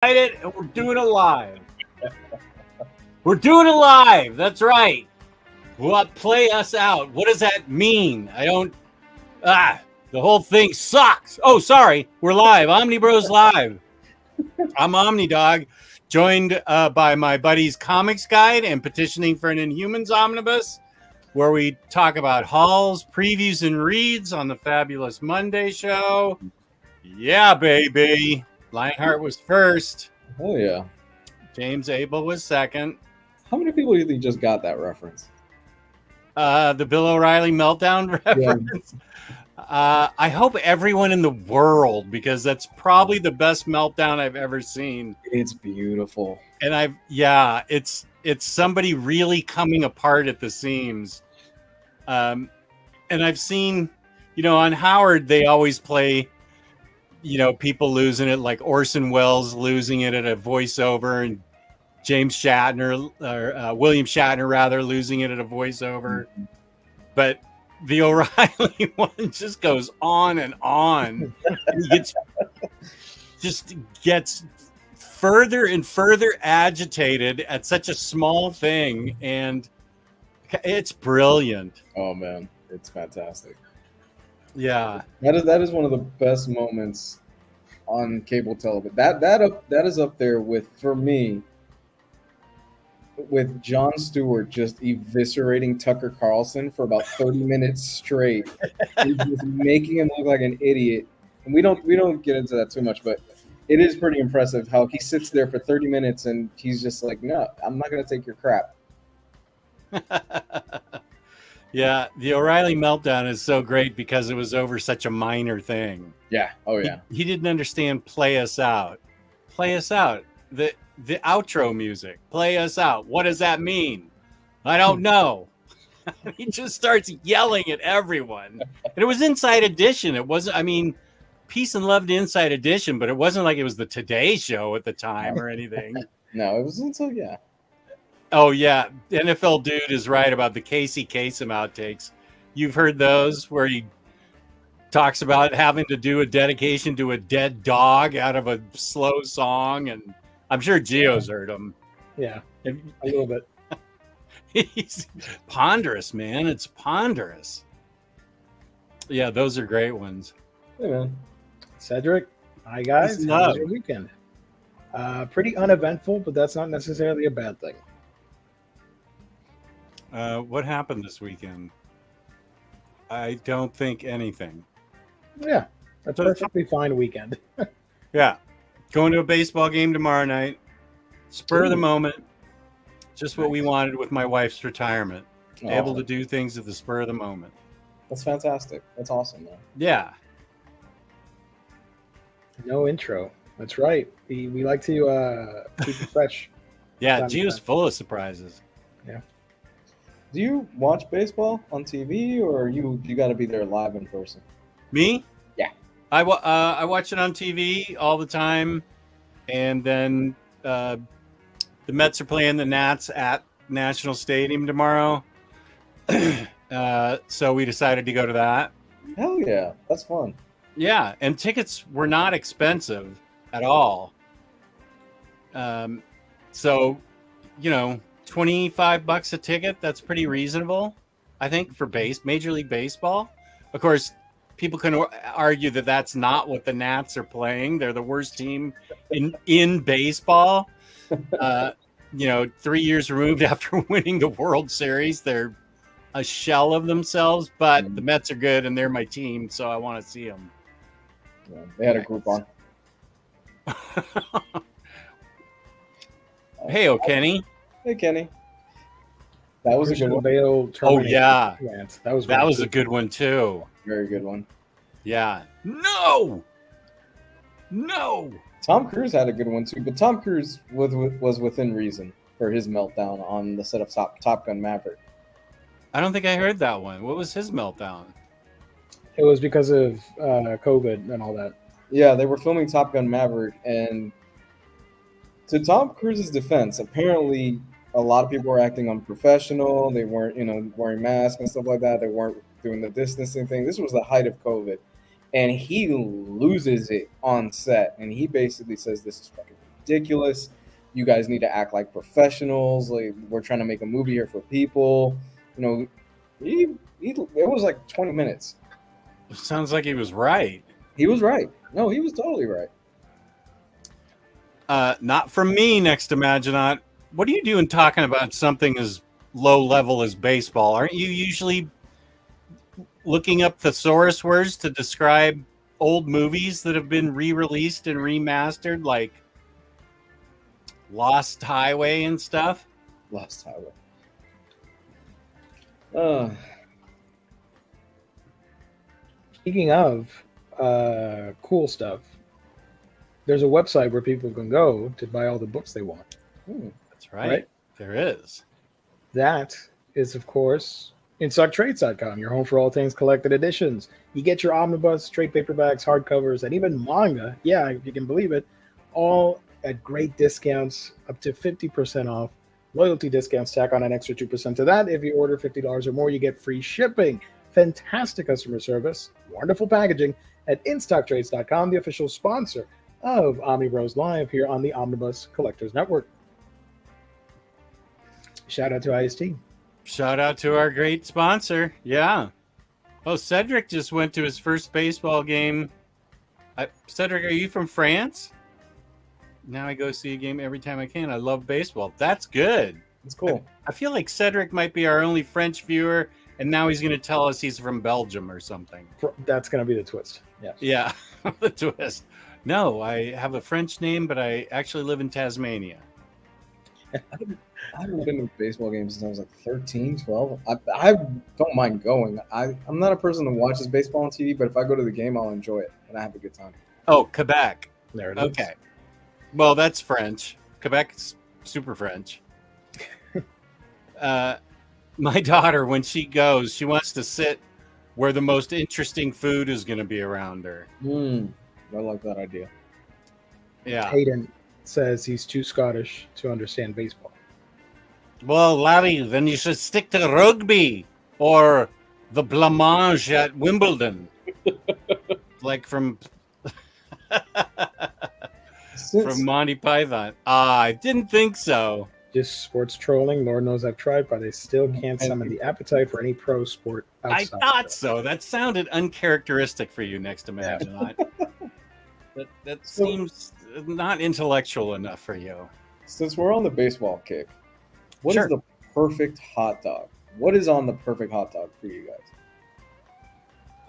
it, and we're doing it live. We're doing it live. That's right. What? Play us out. What does that mean? I don't. The whole thing sucks. Oh, sorry. We're live. Omnibros live. I'm Omnidog, joined by my buddy's Comics Guide and Petitioning for an Inhumans Omnibus, where we talk about hauls, previews, and reads on the Fabulous Monday show. Yeah, baby. Lionheart was first. Oh, yeah. James Abel was second. How many people do you think just got that reference? The Bill O'Reilly meltdown reference. Yeah. I hope everyone in the world, because that's probably the best meltdown I've ever seen. It's beautiful. And it's somebody really coming apart at the seams. And I've seen, on Howard, they always play, people losing it, like Orson Welles losing it at a voiceover, and James Shatner, or William Shatner, rather, losing it at a voiceover. Mm-hmm. But the O'Reilly one just goes on and on. It just gets further and further agitated at such a small thing, and it's brilliant. Oh, man. It's fantastic. Yeah, that is one of the best moments on cable television. That is up there with, for me, with Jon Stewart just eviscerating Tucker Carlson for about 30 minutes straight, and just making him look like an idiot. And we don't get into that too much, but it is pretty impressive how he sits there for 30 minutes and he's just like, "No, I'm not going to take your crap." Yeah, the O'Reilly meltdown is so great because it was over such a minor thing. Yeah. Oh, yeah. He didn't understand play us out. Play us out. The outro music. Play us out. What does that mean? I don't know. He just starts yelling at everyone. And it was Inside Edition. It wasn't, peace and love to Inside Edition, but it wasn't like it was the Today Show at the time or anything. No, it was until, yeah. Oh, yeah. NFL Dude is right about the Casey Kasem outtakes. You've heard those where he talks about having to do a dedication to a dead dog out of a slow song. And I'm sure Gio's heard them. Yeah, a little bit. He's ponderous, man. It's ponderous. Yeah, those are great ones. Hey, man. Cedric, hi, guys. How was your weekend? Pretty uneventful, but that's not necessarily a bad thing. What happened this weekend? I don't think anything. Yeah, that's a perfectly fine weekend. Yeah. Going to a baseball game tomorrow night. Spur of the moment. Just what we wanted with my wife's retirement. Awesome. Able to do things at the spur of the moment. That's fantastic. That's awesome, man. Yeah. No intro. That's right. We like to keep it fresh. Yeah, Gio's full of surprises. Yeah. Do you watch baseball on TV, or you got to be there live in person? Me? Yeah. I watch it on TV all the time, and then the Mets are playing the Nats at National Stadium tomorrow, so we decided to go to that. Hell yeah, that's fun. Yeah, and tickets were not expensive at all. So, $25 a ticket, that's pretty reasonable, I think, for Major League Baseball. Of course, people can argue that that's not what the Nats are playing. They're the worst team in baseball. 3 years removed after winning the World Series, they're a shell of themselves, but the Mets are good and they're my team, so I want to see them. Yeah, they had a group on. Hey, Kenny. Hey, Kenny. That was a good one. Oh, yeah. That was a good one, too. Very good one. Yeah. No! Tom Cruise had a good one, too, but Tom Cruise was within reason for his meltdown on the set of Top Gun Maverick. I don't think I heard that one. What was his meltdown? It was because of COVID and all that. Yeah, they were filming Top Gun Maverick, and to Tom Cruise's defense, apparently a lot of people were acting unprofessional. They weren't, wearing masks and stuff like that. They weren't doing the distancing thing. This was the height of COVID, and he loses it on set, and he basically says, "This is fucking ridiculous. You guys need to act like professionals. Like, we're trying to make a movie here for people. You know, it was like 20 minutes. Sounds like he was right. He was right. No, he was totally right. Not from me, next Imaginaut. What are you doing talking about something as low level as baseball? Aren't you usually looking up thesaurus words to describe old movies that have been re-released and remastered, like Lost Highway and stuff? Lost Highway. Speaking of cool stuff, there's a website where people can go to buy all the books they want. That's right. There is. That is, of course, InStockTrades.com, your home for all things collected editions. You get your omnibus, trade paperbacks, hardcovers, and even manga. Yeah, if you can believe it, all at great discounts, up to 50% off. Loyalty discounts tack on an extra 2% to that. If you order $50 or more, you get free shipping. Fantastic customer service, wonderful packaging at InStockTrades.com, the official sponsor of Omnibros Live here on the Omnibus Collectors Network. Shout out to IST. Shout out to our great sponsor. Yeah. Oh, Cedric just went to his first baseball game. Cedric, are you from France? Now I go see a game every time I can. I love baseball. That's good. It's cool. I feel like Cedric might be our only French viewer, and now he's going to tell us he's from Belgium or something. That's going to be the twist. Yes. Yeah, the twist. No, I have a French name, but I actually live in Tasmania. I haven't been to baseball games since I was like 13, 12. I don't mind going. I'm not a person that watches baseball on TV, but if I go to the game, I'll enjoy it, and I have a good time. Oh, Quebec. There it is. Okay. Well, that's French. Quebec's super French. My daughter, when she goes, she wants to sit where the most interesting food is going to be around her. I like that idea. Yeah. Hayden says he's too Scottish to understand baseball. Well, Larry, then you should stick to rugby or the blancmange at Wimbledon. Like from Monty Python. I didn't think so. Just sports trolling. Lord knows I've tried, but I still can't summon the appetite for any pro sport outside. I thought so. That sounded uncharacteristic for you, next Imaginaut. That seems not intellectual enough for you. Since we're on the baseball kick, what Sure. is the perfect hot dog? What is on the perfect hot dog for you guys?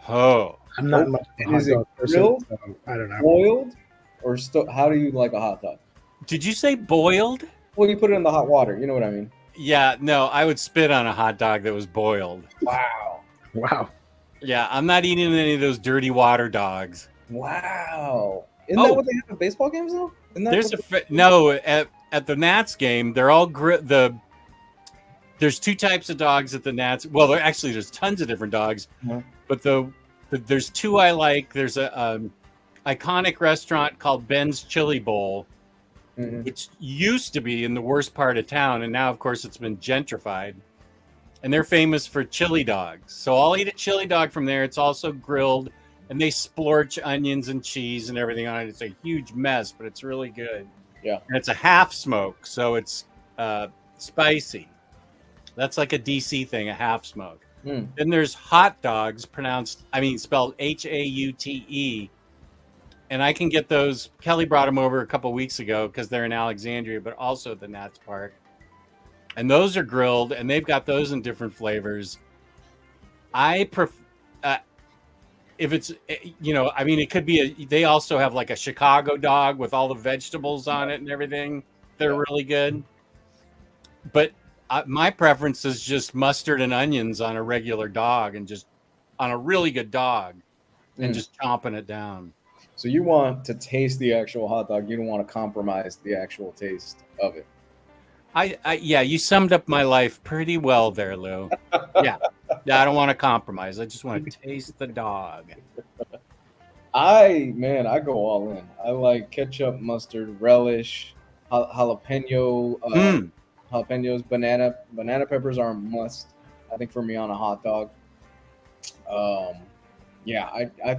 Oh. I'm not much of a hot Is it dog person, grilled, so I don't know. boiled, or how do you like a hot dog? Did you say boiled? Well, you put it in the hot water. You know what I mean? Yeah, no, I would spit on a hot dog that was boiled. Wow. Wow. Yeah, I'm not eating any of those dirty water dogs. Wow. Isn't that what they have at baseball games, though? At the Nats game, they're all there's two types of dogs at the Nats. Well, there's tons of different dogs, but there's two I like. There's a iconic restaurant called Ben's Chili Bowl, which used to be in the worst part of town, and now, of course, it's been gentrified. And they're famous for chili dogs. So I'll eat a chili dog from there. It's also grilled, and they splorch onions and cheese and everything on it. It's a huge mess, but it's really good. Yeah. And it's a half smoke, so it's spicy. That's like a DC thing, a half smoke. Then there's hot dogs, spelled Haute, and I can get those. Kelly brought them over a couple weeks ago because they're in Alexandria, but also at the Nats Park. And those are grilled, and they've got those in different flavors. I prefer, if it's, it could be they also have like a Chicago dog with all the vegetables on it and everything. They're really good. But my preference is just mustard and onions on a regular dog, and just on a really good dog, and just chomping it down. So you want to taste the actual hot dog. You don't want to compromise the actual taste of it. Yeah, you summed up my life pretty well there, Lou. Yeah, I don't want to compromise. I just want to taste the dog. I go all in. I like ketchup, mustard, relish, jalapeno, jalapenos, banana peppers are a must. I think for me on a hot dog. I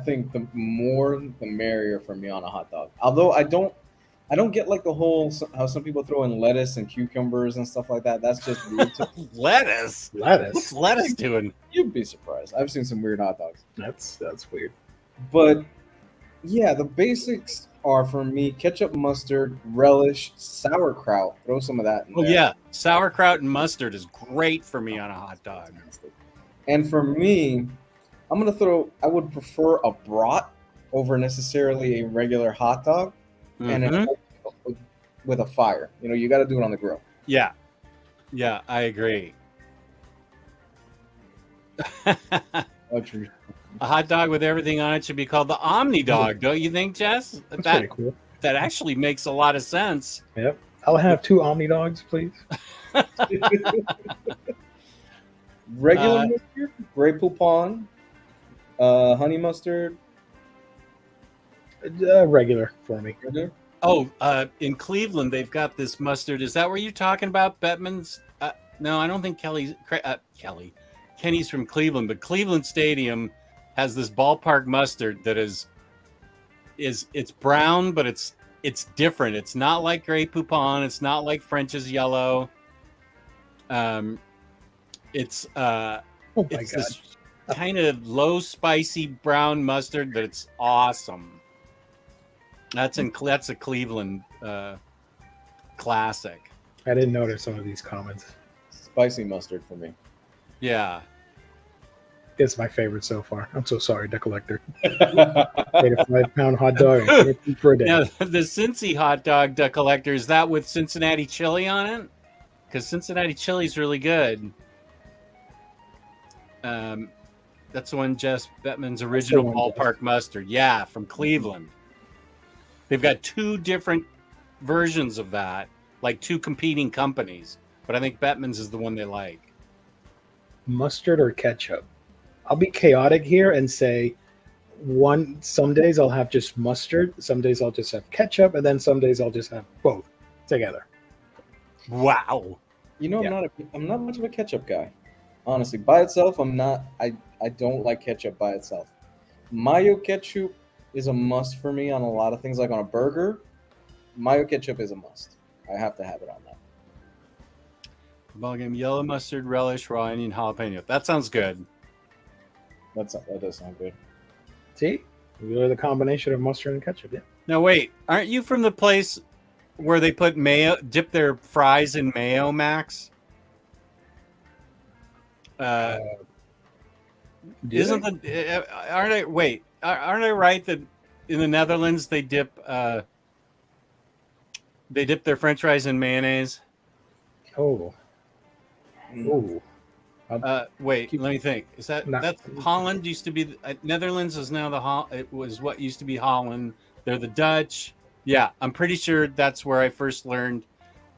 think the more the merrier for me on a hot dog. Although I don't I don't get like the whole how some people throw in lettuce and cucumbers and stuff like that. That's just weird. Lettuce. Lettuce. What's lettuce doing? You'd be surprised. I've seen some weird hot dogs. That's weird. But yeah, the basics are for me ketchup, mustard, relish, sauerkraut. Throw some of that in Oh there. yeah, sauerkraut and mustard is great for me on a hot dog. And for me, I would prefer a brat over necessarily a regular hot dog. And Mhm. with a fire. You know, you got to do it on the grill. Yeah, I agree. Luxury. A hot dog with everything on it should be called the Omni Dog, don't you think, Jess? That's pretty cool. That actually makes a lot of sense. Yep. I'll have 2 Omni dogs, please. Regular mustard, Grey Poupon, honey mustard. Regular for me. Oh, in Cleveland, they've got this mustard. Is that where you're talking about, Bettman's? No, I don't think Kenny's from Cleveland, but Cleveland Stadium has this ballpark mustard that is it's brown, but it's different. It's not like Grey Poupon. It's not like French's yellow. It's this kind of low spicy brown mustard that it's awesome. That's a Cleveland classic. I didn't notice some of these comments. Spicy mustard for me. Yeah. It's my favorite so far. I'm so sorry, the collector. Ate a 5-pound hot dog for a day. Now, the Cincy hot dog collector, is that with Cincinnati chili on it? Because Cincinnati chili is really good. That's the one, Jess Bettman's original ballpark mustard. Yeah, from Cleveland. They've got 2 different versions of that, like 2 competing companies. But I think Bettman's is the one they like. Mustard or ketchup? I'll be chaotic here and say some days I'll have just mustard, some days I'll just have ketchup, and then some days I'll just have both together. Wow. You know, I'm not much of a ketchup guy. Honestly, by itself, I'm not. I don't like ketchup by itself. Mayo ketchup is a must for me on a lot of things, like on a burger. Mayo ketchup is a must. I have to have it on that. Ball game, yellow mustard, relish, raw onion, jalapeno. That sounds good. That does sound good. See? Really the combination of mustard and ketchup, yeah. Now wait, aren't you from the place where they put mayo, dip their fries in mayo, Max? Aren't I right that in the Netherlands they dip their French fries in mayonnaise? Oh. Wait, let me think. Is that's Holland? Used to be Netherlands is now it was what used to be Holland. They're the Dutch. Yeah, I'm pretty sure that's where I first learned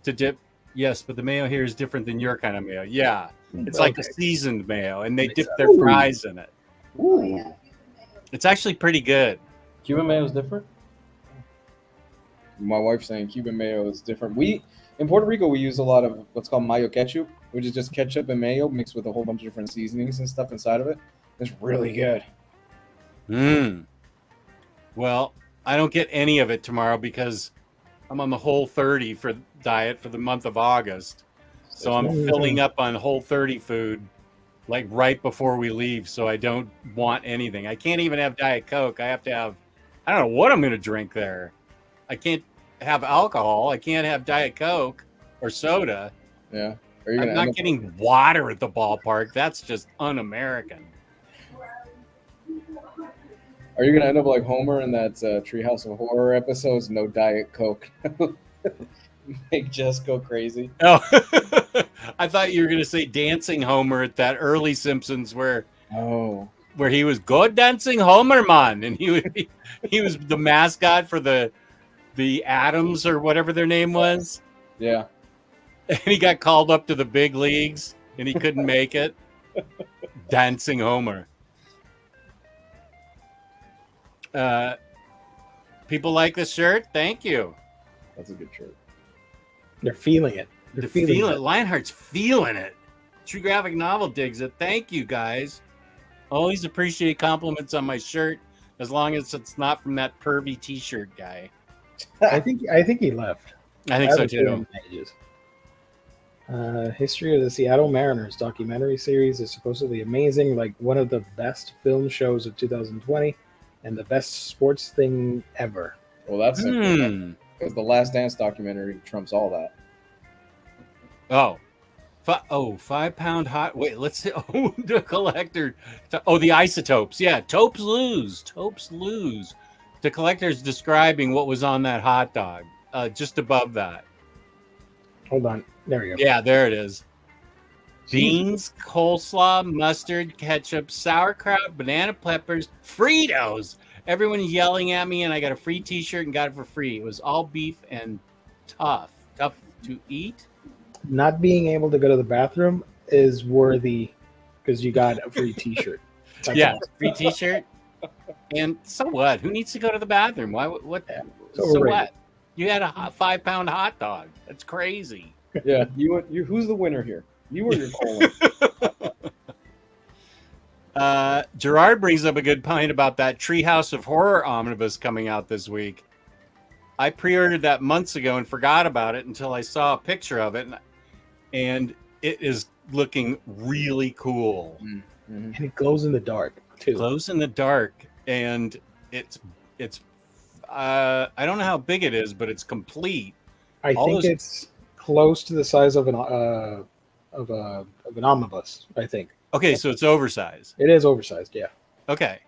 to dip. Yes, but the mayo here is different than your kind of mayo. Yeah, it's like a seasoned mayo, and they dip their fries in it. Ooh. It's actually pretty good. Cuban mayo is different. My wife's saying Cuban mayo is different. In Puerto Rico, we use a lot of what's called mayo ketchup, which is just ketchup and mayo mixed with a whole bunch of different seasonings and stuff inside of it. It's really good. Well, I don't get any of it tomorrow because I'm on the Whole30 for diet for the month of August. So I'm filling up on Whole30 food like right before we leave, so I don't want anything. I can't even have Diet Coke. I don't know what I'm going to drink there. I can't have alcohol. I can't have Diet Coke or soda. Yeah. I'm not getting water at the ballpark. That's just un-American. Are you going to end up like Homer in that Treehouse of Horror episodes? No Diet Coke. Make Jess go crazy. Oh, I thought you were going to say Dancing Homer at that early Simpsons where he was good dancing Homer man, and he was the mascot for the Adams or whatever their name was. Yeah. And he got called up to the big leagues and he couldn't make it. Dancing Homer. People like the shirt. Thank you. That's a good shirt. They're feeling it. They're feeling it. Lionheart's feeling it. True Graphic Novel digs it. Thank you, guys. Always appreciate compliments on my shirt as long as it's not from that pervy t-shirt guy. I think he left. I think so haven't seen him too. in ages. History of the Seattle Mariners documentary series is supposedly amazing, like one of the best film shows of 2020 and the best sports thing ever. Well, that's simple. Hmm. Because the Last Dance documentary trumps all that. Oh. 5-pound hot. Wait, let's see. Oh, the collector. Oh, the isotopes. Yeah, topes lose. Topes lose. The collector's describing what was on that hot dog. Just above that. Hold on. There we go. Yeah, there it is. Beans, coleslaw, mustard, ketchup, sauerkraut, banana peppers, Fritos. Everyone yelling at me, and I got a free T-shirt and got it for free. It was all beef and tough to eat. Not being able to go to the bathroom is worthy because you got a free T-shirt. That's Yeah, awesome. free T-shirt. And so what? Who needs to go to the bathroom? Why? What? Yeah, it's So overrated. what? You had a 5-pound hot dog. That's crazy. Yeah, you. Who's the winner here? You or your colon? Gerard brings up a good point about that Treehouse of Horror omnibus coming out this week. I pre-ordered that months ago and forgot about it until I saw a picture of it, and it is looking really cool. And it glows in the dark too. Glows in the dark, and it's I don't know how big it is, but it's complete. I all think those- it's close to the size of an omnibus. I think Okay, so it's oversized. it is oversized. Yeah. Okay.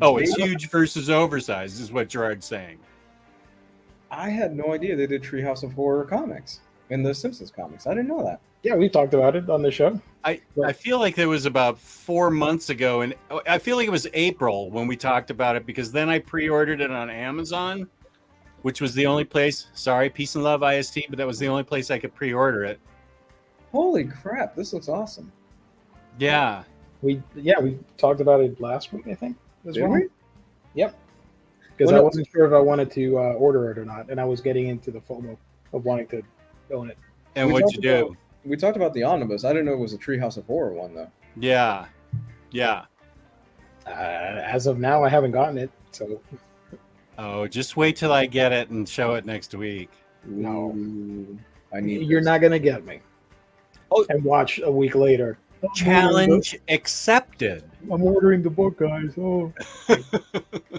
Oh, it's huge versus oversized is what Gerard's saying. I had no idea they did Treehouse of Horror comics in the Simpsons comics. I didn't know that. Yeah, we talked about it on the show. I feel like there was about 4 months ago, and I feel like it was April when we talked about it, because then I pre-ordered it on Amazon, which was the only place. Sorry, Peace and Love IST, but that was the only place I could pre-order it. Holy crap! This looks awesome. Yeah. We talked about it last week. I think. Did we? Yep. Because Well, I no- wasn't sure if I wanted to order it or not, and I was getting into the FOMO of wanting to own it. And We what'd you talked do? We talked about the omnibus. I didn't know it was a Treehouse of Horror one though. Yeah. Yeah. As of now, I haven't gotten it, so Oh, just wait till I get it and show it next week. No. Ooh, I need. you're this. not gonna get me. Oh. And watch a week later. Challenge accepted. I'm ordering the book, guys. Oh.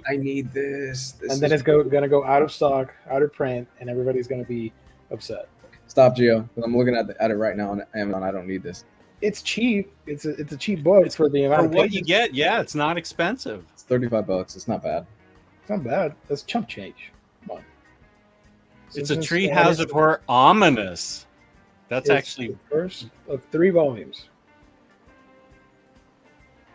I need this. This And then is- it's gonna go out of stock, out of print, and everybody's gonna be upset. Stop, Gio. 'Cause I'm looking at it right now on Amazon. I don't need this. It's cheap. It's a cheap book It's for the amount For of what pages. you get, yeah, it's not expensive. It's $35. It's not bad. It's not bad. That's chump change. Come on. It's a Simpsons Treehouse of Horror ominous. That's is actually the first of 3 volumes.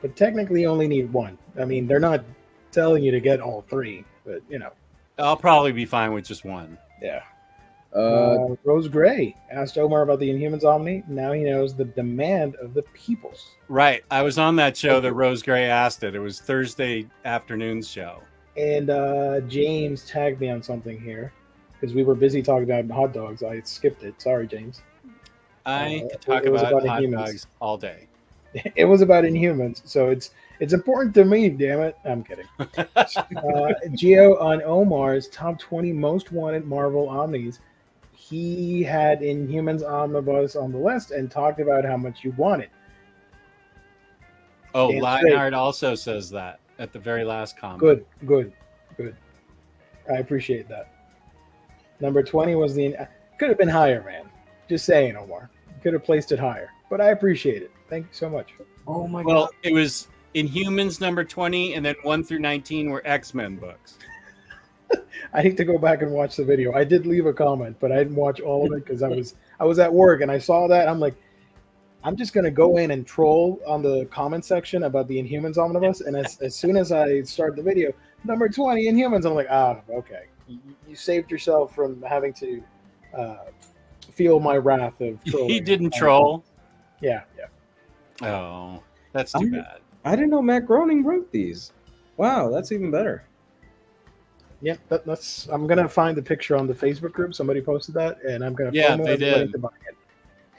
But technically, you only need 1. I mean, they're not telling you to get all 3, but you know, I'll probably be fine with just one. yeah. Uh, Rose Gray asked Omar about the Inhumans Omni. Now he knows the demand of the peoples. Right. I was on that show that Rose Gray asked it. It was Thursday afternoon's show. And James tagged me on something here because we were busy talking about hot dogs. I skipped it. Sorry, James. I could talk it was about about hot Inhumans. dogs all day. It was about Inhumans, so it's important to me. Damn it! I'm kidding. Gio, on Omar's top 20 most wanted Marvel Omnis, he had Inhumans Omnibus on the list and talked about how much you wanted. Oh, Damn Lionheart also says that at the very last comment. Good. I appreciate that. Number 20 was could have been higher, man. Just saying, Omar. Could have placed it higher, but I appreciate it. Thank you so much. oh my Well, it was Inhumans number 20, and then 1 through 19 were X-Men books. I need to go back and watch the video. I did leave a comment, but I didn't watch all of it because I was at work and I saw that. I'm like, I'm just gonna go in and troll on the comment section about the Inhumans Omnibus, and as soon as I start the video, number 20 Inhumans, I'm like, okay, you saved yourself from having to feel my wrath of trolling. He didn't troll. Yeah. Oh, that's too bad. I didn't know Matt Groening wrote these. Wow, that's even better. Yeah, that's. I'm gonna find the picture on the Facebook group. Somebody posted that, and I'm gonna Yeah, FOMO they everybody did. to buy it.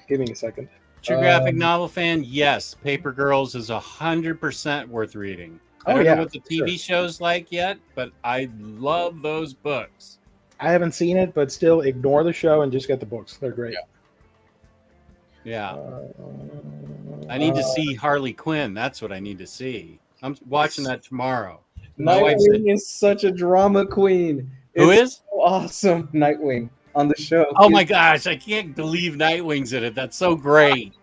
Give me a second. True graphic novel fan, yes. Paper Girls is 100% worth reading. I Oh don't yeah, know what the TV show's like yet, but I love those books. I haven't seen it, but still ignore the show and just get the books. They're great. Yeah. I need to see Harley Quinn. That's what I need to see. I'm watching that tomorrow. My wife said, Nightwing is such a drama queen. "Who It's is? so awesome, Nightwing on the show. Oh my gosh, I can't believe Nightwing's in it. That's so great."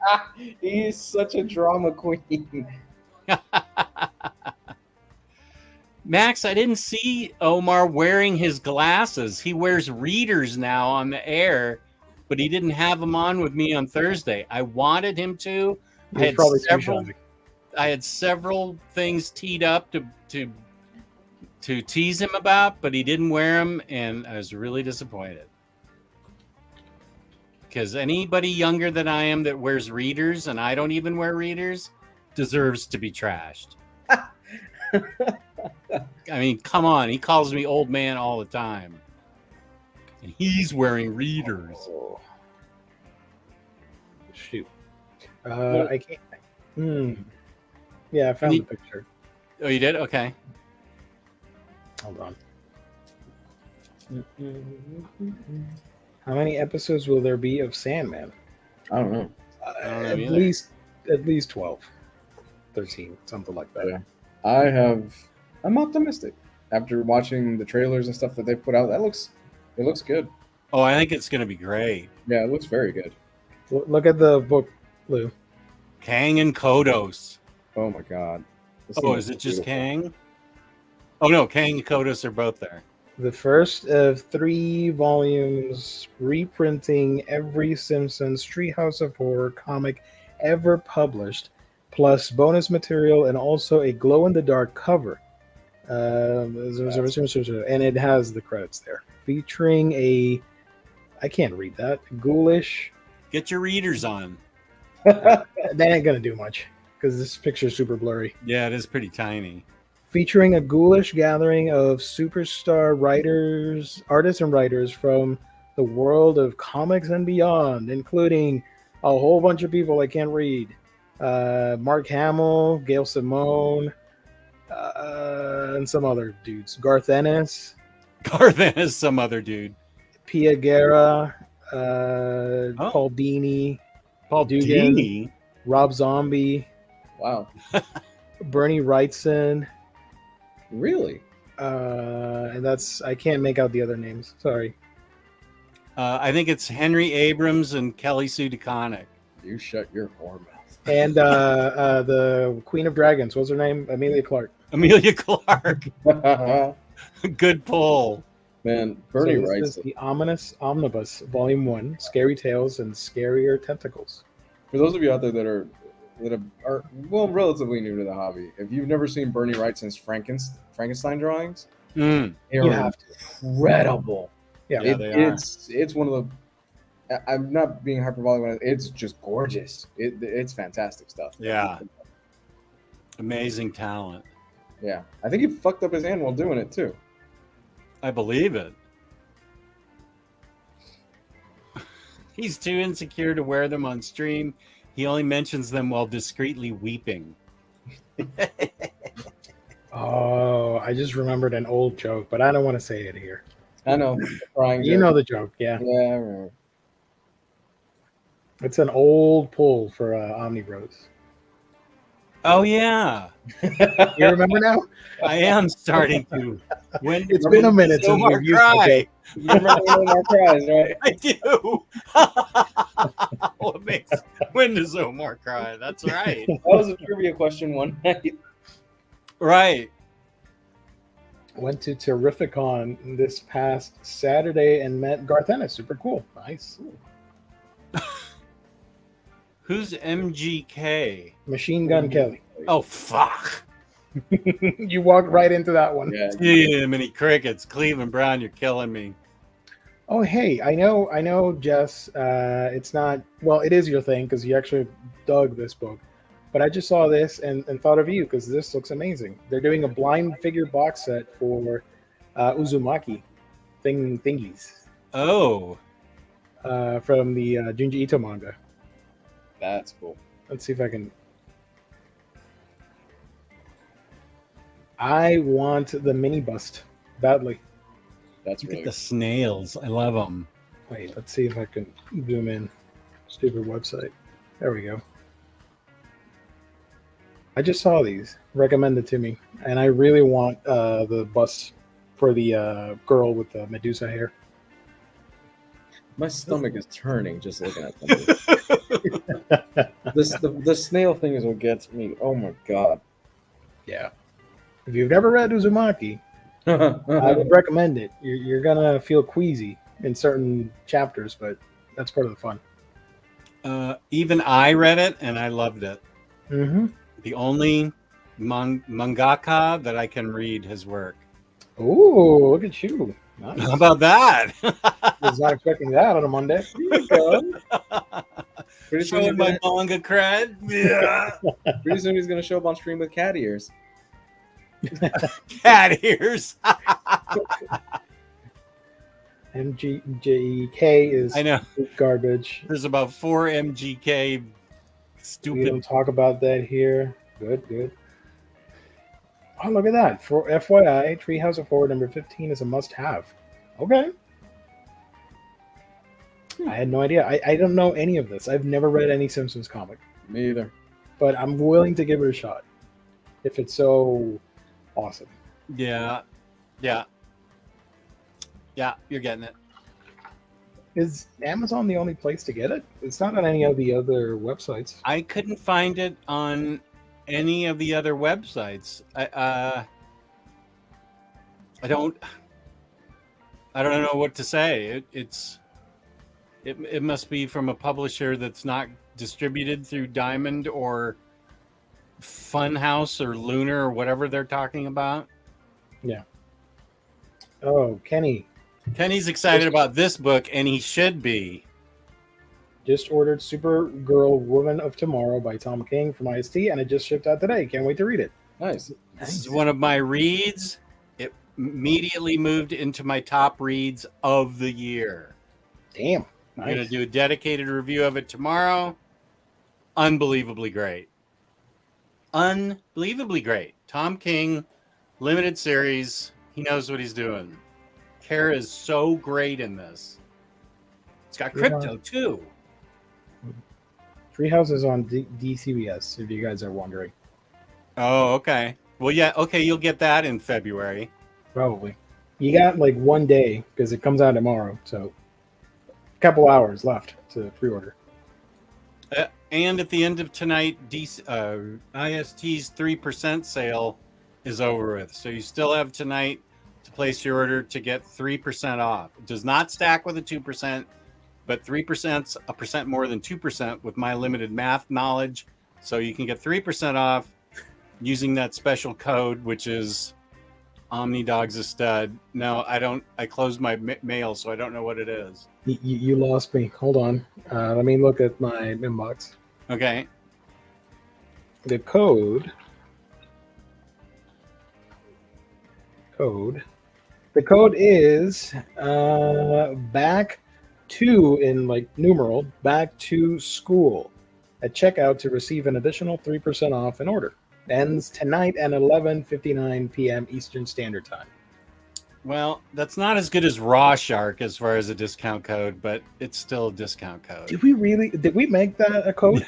He's such a drama queen. Max, I didn't see Omar wearing his glasses. He wears readers now on the air, but he didn't have them on with me on Thursday. I wanted him to. I had several things teed up to tease him about, but he didn't wear them, and I was really disappointed. Because anybody younger than I am that wears readers, and I don't even wear readers, deserves to be trashed. I mean, come on. He calls me old man all the time. And he's wearing readers. Oh. Shoot. I can't. Yeah, I found the picture. Oh, you did? Okay. Hold on. How many episodes will there be of Sandman? I don't know. At least 12, 13, something like that. Yeah. I'm optimistic after watching the trailers and stuff that they put out. It looks good. Oh, I think it's going to be great. Yeah, it looks very good. Look at the book, Lou. Kang and Kodos. Oh my god. Oh, is it just Kang? Oh no, Kang and Kodos are both there. The first of 3 volumes reprinting every Simpsons Treehouse of Horror comic ever published, plus bonus material and also a glow-in-the-dark cover. And it has the credits there. Featuring I can't read that, ghoulish... Get your readers on. That ain't gonna do much, because this picture's super blurry. Yeah, it is pretty tiny. Featuring a ghoulish gathering of superstar artists and writers from the world of comics and beyond, including a whole bunch of people I can't read. Mark Hamill, Gail Simone, and some other dudes. Garth Ennis. Some other dude. Pia Guerra, Paul Dini. Paul Dugan, Dini? Rob Zombie. Wow. Bernie Wrightson. Really? And I can't make out the other names. Sorry. I think it's Henry Abrams and Kelly Sue DeConnick. You shut your whore mouth. And the Queen of Dragons. What's her name? Amelia Clark. Amelia Clark. Good pull. Man, Bernie Wrightson. This is the Ominous Omnibus, Volume 1, Scary Tales and Scarier Tentacles. For those of you out there that are relatively new to the hobby, if you've never seen Bernie Wrightson's Frankenstein drawings, you have to. Incredible. Yeah, it's one of the. I'm not being hyperbolic. It's just gorgeous. It's fantastic stuff. Yeah. Amazing talent. Yeah, I think he fucked up his hand while doing it too. I believe it. He's too insecure to wear them on stream. He only mentions them while discreetly weeping. Oh, I just remembered an old joke, but I don't want to say it here. I know. You know the joke, yeah. Yeah, I remember. It's an old pull for Omnibros. Oh, yeah. You remember now? I am starting to. It's been a minute since we've used it. You remember when Omar cries, right? I do. When does Omar cry? That's right. That was a trivia question one night. Right. Went to Terrificon this past Saturday and met Garth Ennis. Super cool. Nice. Who's MGK? Machine Gun Kelly. Oh, fuck. You walked right into that one. Yeah, many crickets. Cleveland Brown, you're killing me. Oh, hey, I know, Jess. It's not, well, it is your thing because you actually dug this book. But I just saw this and thought of you because this looks amazing. They're doing a blind figure box set for Uzumaki thingies. Oh. From the Junji Ito manga. That's cool. Let's see if I can. I want the mini bust badly. That's Look really at the snails. I love them. Wait, let's see if I can zoom in. Stupid website. There we go. I just saw these recommended to me, and I really want the bust for the girl with the Medusa hair. my stomach is turning just looking at them. The snail thing is what gets me. Oh my god. Yeah. If you've never read Uzumaki, I would recommend it. You're gonna feel queasy in certain chapters, but that's part of the fun. Even I read it and I loved it. Mm-hmm. The only mangaka that I can read his work. Oh, look at you! Nice. How about that? Was not expecting that on a Monday. Here you go. Pretty soon, Showing my manga cred. Yeah. pretty soon he's gonna show up on stream with cat ears. Cat ears. MGK is I know. garbage. There's about 4 MGK We stupid. don't talk about that here. Good, good. Oh, look at that. For FYI, Treehouse of Horror number 15 is a must-have. Okay. I had no idea. I don't know any of this. I've never read any Simpsons comic, Me either. but I'm willing to give it a shot if it's so awesome. Yeah. Yeah. Yeah, you're getting it. Is Amazon the only place to get it? It's not on any of the other websites. I couldn't find it on any of the other websites. I don't know what to say. It must be from a publisher that's not distributed through Diamond or Funhouse or Lunar or whatever they're talking about. Yeah. Oh, Kenny's excited about this book, and he should be. just ordered Supergirl Woman of Tomorrow by Tom King from IST, and it just shipped out today. Can't wait to read it. Nice. This is one of my reads. It immediately moved into my top reads of the year. Damn. I'm going to do a dedicated review of it tomorrow. Unbelievably great. Unbelievably great. Tom King, limited series. He knows what he's doing. Kara is so great in this. It's got crypto, too. Treehouse is on DCBS, if you guys are wondering. Oh, okay. Well, yeah, okay, you'll get that in February. Probably. You got like one day, because it comes out tomorrow, so a couple hours left to pre-order. And at the end of tonight, IST's 3% sale is over with. So you still have tonight to place your order to get 3% off. It does not stack with a 2%, but 3%'s a percent more than 2% with my limited math knowledge. So you can get 3% off using that special code, which is OmniDogs a stud. No, I don't. I closed my mail, so I don't know what it is. You lost me. Hold on. Let me look at my inbox. Okay. The code. The code is back to, in like numeral, back to school at checkout to receive an additional 3% off an order. Ends tonight at 11:59 p.m. Eastern Standard Time. Well, that's not as good as Raw Shark as far as a discount code, but it's still a discount code. Did we make that a code?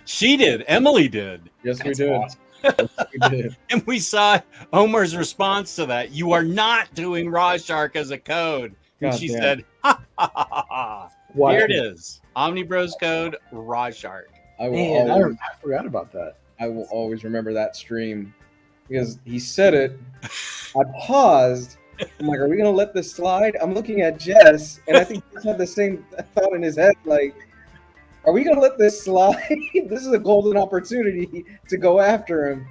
She did. Emily did. Yes, That's we did. awesome. Yes, we did. And we saw Omar's response to that. You are not doing Raw Shark as a code. And God she damn. said, ha, ha, ha, ha, ha. Watch Here it me. is. Omnibros code, Raw Shark. I will Man, always, I forgot about that. I will always remember that stream because he said it. I paused. I'm like, are we gonna let this slide? I'm looking at Jess, and I think he had the same thought in his head. Like, are we gonna let this slide? This is a golden opportunity to go after him.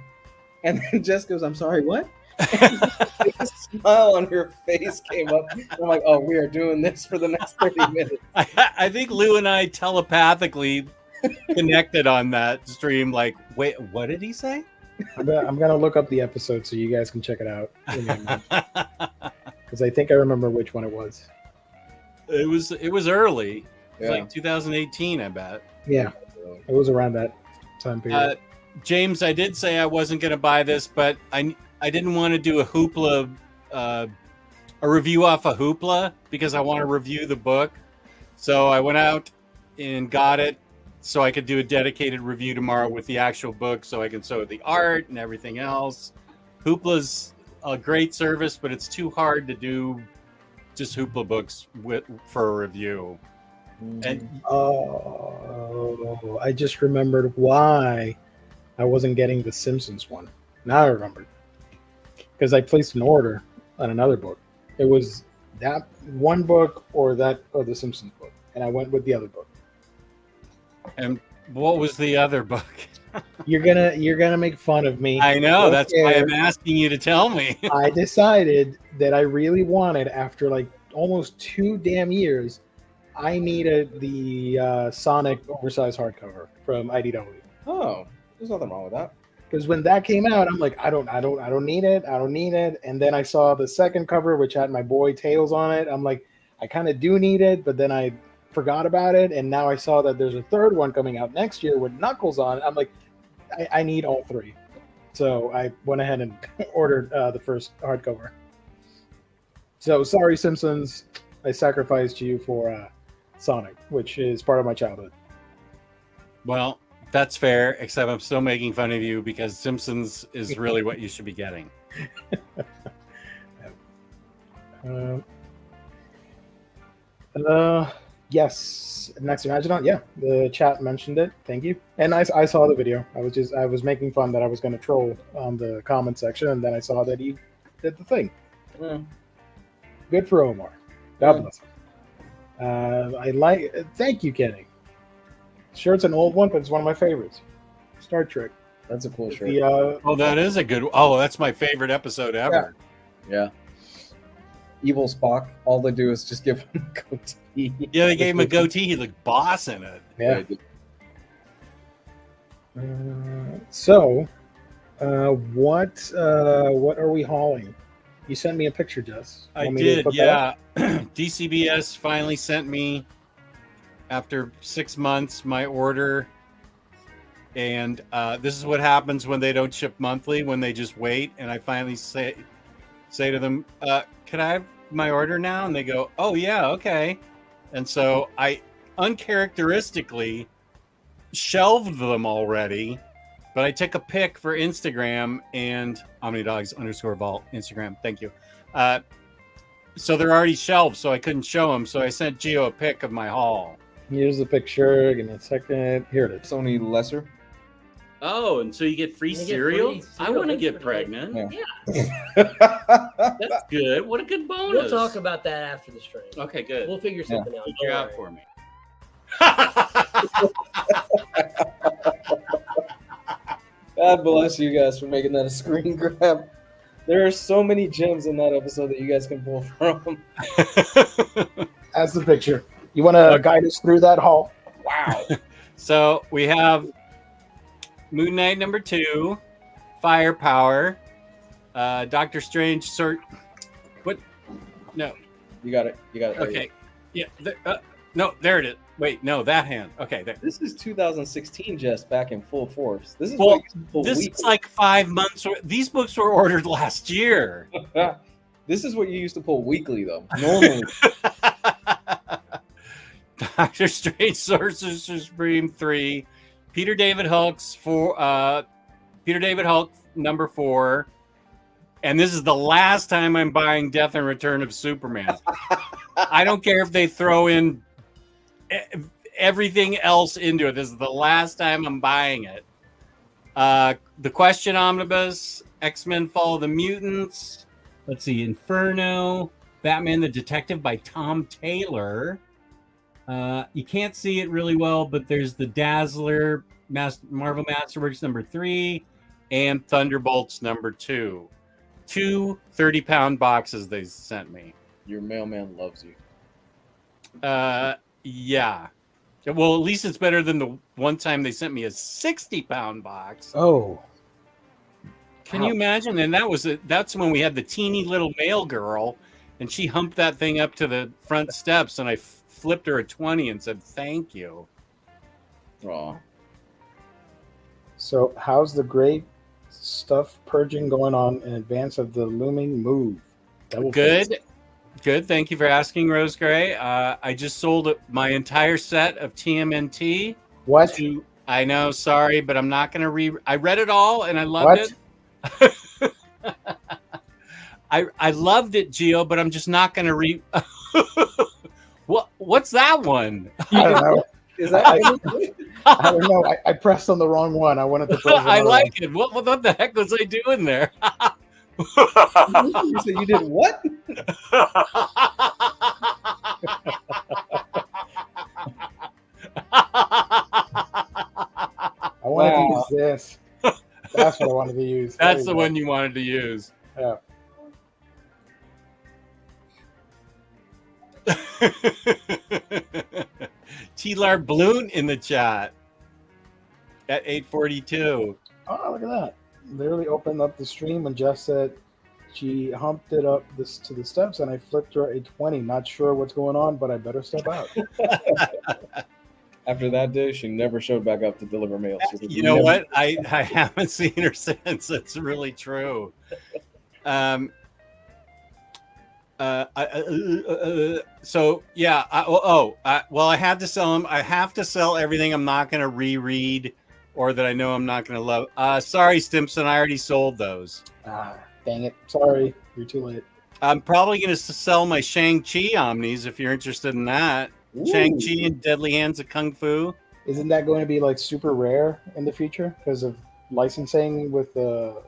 And then Jess goes, "I'm sorry, what?" A smile on her face came up. I'm like, "Oh, we are doing this for the next 30 minutes." I think Lou and I telepathically connected on that stream. Like, wait, what did he say? I'm gonna look up the episode so you guys can check it out. Because I think I remember which one it was. It was early. It was Yeah. like 2018, I bet. Yeah, it was around that time period. James, I did say I wasn't going to buy this, but I I didn't want to do a Hoopla, a review off of Hoopla because I want to review the book. So I went out and got it so I could do a dedicated review tomorrow with the actual book, so I can show the art and everything else. Hoopla's a great service, but it's too hard to do just Hoopla books for a review. And I just remembered why I wasn't getting the Simpsons one. Now I remembered. Because I placed an order on another book. It was that one book or the Simpsons book, and I went with the other book. And what was the other book? You're gonna make fun of me. I know, that's why I'm asking you to tell me. I decided that I really wanted, after like almost 2 damn years, I needed the Sonic oversized hardcover from IDW. Oh, there's nothing wrong with that. Because when that came out, I'm like, I don't need it. I don't need it. And then I saw the second cover, which had my boy Tails on it. I'm like, I kind of do need it, but then I forgot about it. And now I saw that there's a third one coming out next year with Knuckles on it. I'm like, I need all three. So I went ahead and ordered the first hardcover. So sorry, Simpsons. I sacrificed you for Sonic, which is part of my childhood. Well, that's fair, except I'm still making fun of you because Simpsons is really what you should be getting. Yes, Next Imaginon. Yeah, the chat mentioned it. Thank you. And I saw the video. I was making fun that I was going to troll on the comment section, and then I saw that he did the thing. Good for Omar. God bless him. Thank you, Kenny. Shirt's an old one, but it's one of my favorites. Star Trek. That's a cool shirt. That is a good. Oh, that's my favorite episode ever. Yeah. Evil Spock. All they do is just give him a goatee. Yeah, they gave him a goatee. He looked boss in it. Yeah. So, what are we hauling? You sent me a picture, Jess. I did, yeah. DCBS finally sent me, after 6 months, my order. And this is what happens when they don't ship monthly, when they just wait. And I finally say to them, can I have my order now? And they go, oh, yeah, okay. And so I uncharacteristically shelved them already. But I took a pic for Instagram and OmniDogs_Vault Instagram. Thank you. So they're already shelved, so I couldn't show them. So I sent Gio a pic of my haul. Here's the picture. Give me a second. Here it is. It's only lesser. Oh, and so you get free cereal? I want to get pregnant. Yeah. That's good. What a good bonus. We'll talk about that after the stream. Okay, good. We'll figure something out. Figure out for me. God bless you guys for making that a screen grab. There are so many gems in that episode that you guys can pull from. That's the picture. You want to guide us through that haul? Wow. So we have Moon Knight #2, Firepower, Doctor Strange. What? No. You got it. Okay. Yeah. No, there it is. Wait, no, that hand. Okay, there. This is 2016, Jess, back in full force. This is Well, what you pull this weekly. is like 5 months. These books were ordered last year. This is what you used to pull weekly, though. Normally, Doctor Strange, Sorcerer Supreme 3, Peter David Hulk's Peter David Hulk #4, and this is the last time I'm buying Death and Return of Superman. I don't care if they throw in everything else into it. This is the last time I'm buying it. The Question Omnibus, X-Men Fall of the Mutants. Let's see, Inferno, Batman the Detective by Tom Taylor. You can't see it really well, but there's the Dazzler, Marvel Masterworks #3, and Thunderbolts #2. 2 30-pound boxes they sent me. your mailman loves you. Yeah. Well, at least it's better than the one time they sent me a 60-pound box. Oh. Can you imagine? And that's when we had the teeny little mail girl, and she humped that thing up to the front steps, and I flipped her a 20 and said, thank you. Aw. So how's the great stuff purging going on in advance of the looming move. Good. Thank you for asking, Rose Gray. I just sold my entire set of TMNT. What? I know, sorry, but I'm not going to I read it all and I loved it. I loved it, Gio, but I'm just not going to What's that one? I don't know. Is that? I don't know. I pressed on the wrong one. I wanted to press. I like it. What the heck was I doing there? You said you did what? I wanted to use this. That's what I wanted to use. That's the one you wanted to use. Yeah. T-Lar Bloon in the chat at 8:42. Oh, look at that. Literally opened up the stream and Jeff said she humped it up to the steps and I flipped her a 20. Not sure what's going on, but I better step out. After that day, she never showed back up to deliver mail. You know what? I haven't seen her since. It's really true. So yeah. I had to sell them. I have to sell everything I'm not going to reread or that I know I'm not going to love. Sorry, Stimson. I already sold those. Dang it. Sorry. You're too late. I'm probably going to sell my Shang-Chi Omnis if you're interested in that. Ooh. Shang-Chi and Deadly Hands of Kung Fu. Isn't that going to be like super rare in the future because of licensing with the...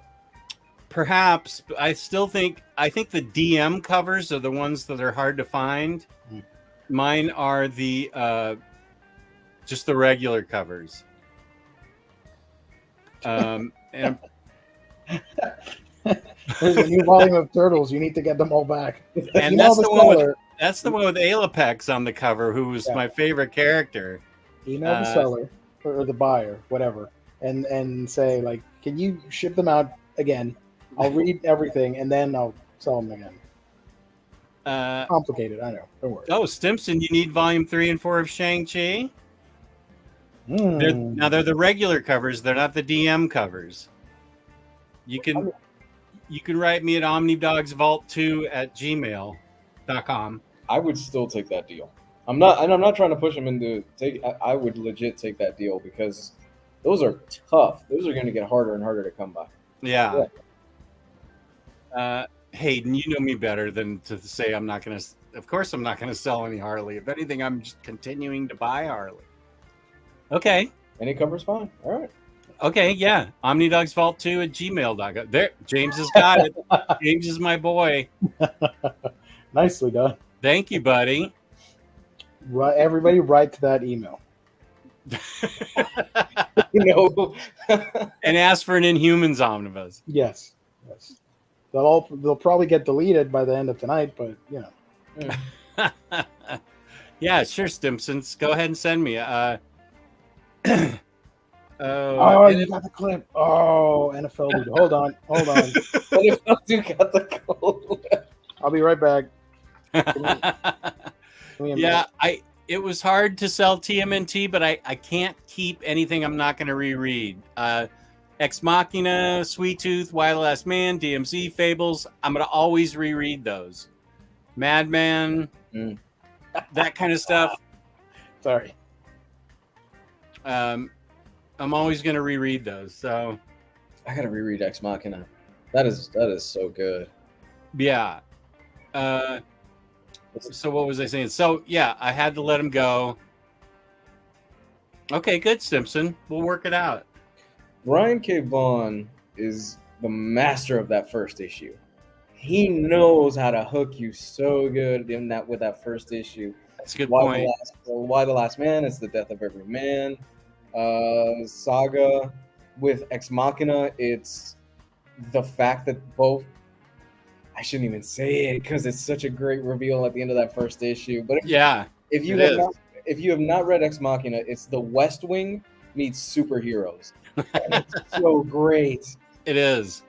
Perhaps. I think the DM covers are the ones that are hard to find. Mine are the just the regular covers. And there's a new volume of Turtles. You need to get them all back. And that's the one with Alopex on the cover, who was my favorite character. Email the seller or the buyer, whatever, and say like, can you ship them out again? I'll read everything and then I'll sell them again. Complicated, I know. Don't worry. Oh, Stimson, you need volume 3 and 4 of Shang-Chi? They're the regular covers. They're not the DM covers. You can write me at omnidogsvault2@gmail.com. I would still take that deal. I'm not trying to push them into take. I would legit take that deal because those are tough. Those are going to get harder and harder to come by. Yeah. Hayden, you know me better than to say I'm not going to. Of course, I'm not going to sell any Harley. If anything, I'm just continuing to buy Harley. Okay. Any cover's fine. All right. Okay, yeah. omnidogsvault2@gmail.com. There, James has got it. James is my boy. Nicely done. Thank you, buddy. Right, everybody write to that email. And ask for an Inhumans omnibus. Yes. They'll probably get deleted by the end of tonight, but you know. Yeah, sure, Stimsons. Go ahead and send me. You got the clip. Oh, NFL dude. Hold on. NFL dude got the code. I'll be right back. It was hard to sell TMNT, but I can't keep anything I'm not going to reread. Ex Machina, Sweet Tooth, Why the Last Man, DMZ, Fables. I'm going to always reread those. Madman, that kind of stuff. Sorry. I'm always going to reread those. So I got to reread Ex Machina. That is so good. Yeah. So what was I saying? So yeah, I had to let him go. Okay, good, Simpson. We'll work it out. Brian K. Vaughan is the master of that first issue. He knows how to hook you so good with that first issue. That's a good point. Why the Last Man? It's the death of every man. Saga with Ex Machina. It's the fact that both. I shouldn't even say it because it's such a great reveal at the end of that first issue. But if you have not read Ex Machina, it's the West Wing meets superheroes. It's so great. It is.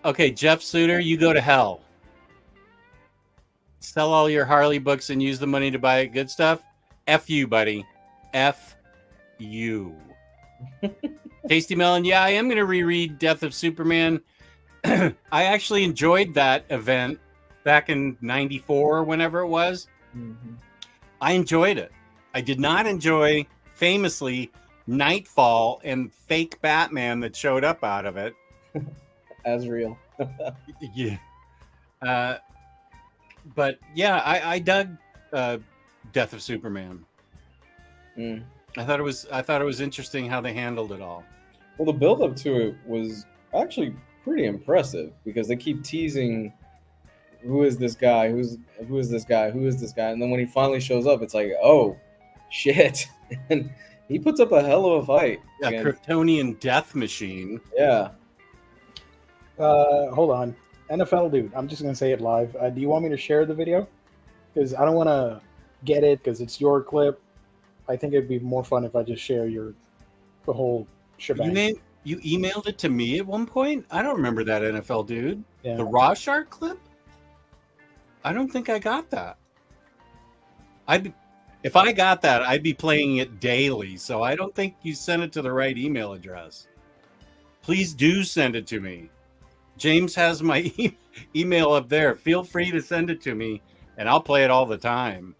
Okay, Jeff Suter, you go to hell. Sell all your Harley books and use the money to buy good stuff. F you, buddy. F you. Tasty Melon. Yeah, I am going to reread Death of Superman. I actually enjoyed that event back in '94, whenever it was. Mm-hmm. I enjoyed it. I did not enjoy, famously, Nightfall and fake Batman that showed up out of it. As real. Yeah. But yeah, I dug Death of Superman. Mm. I thought it was interesting how they handled it all. Well, the build-up to it was actually pretty impressive because they keep teasing, who is this guy? Who is this guy? Who is this guy? And then when he finally shows up, it's like, oh, shit! And he puts up a hell of a fight. Yeah, against- Kryptonian Death Machine. Yeah. Hold on. NFL dude, I'm just gonna say it live. Do you want me to share the video? Because I don't want to get it because it's your clip. I think it'd be more fun if I just share the whole shebang. You emailed it to me at one point? I don't remember that, NFL dude. Yeah. The Raw Shark clip? I don't think I got that. If I got that, I'd be playing it daily. So I don't think you sent it to the right email address. Please do send it to me. James has my email up there. Feel free to send it to me, and I'll play it all the time.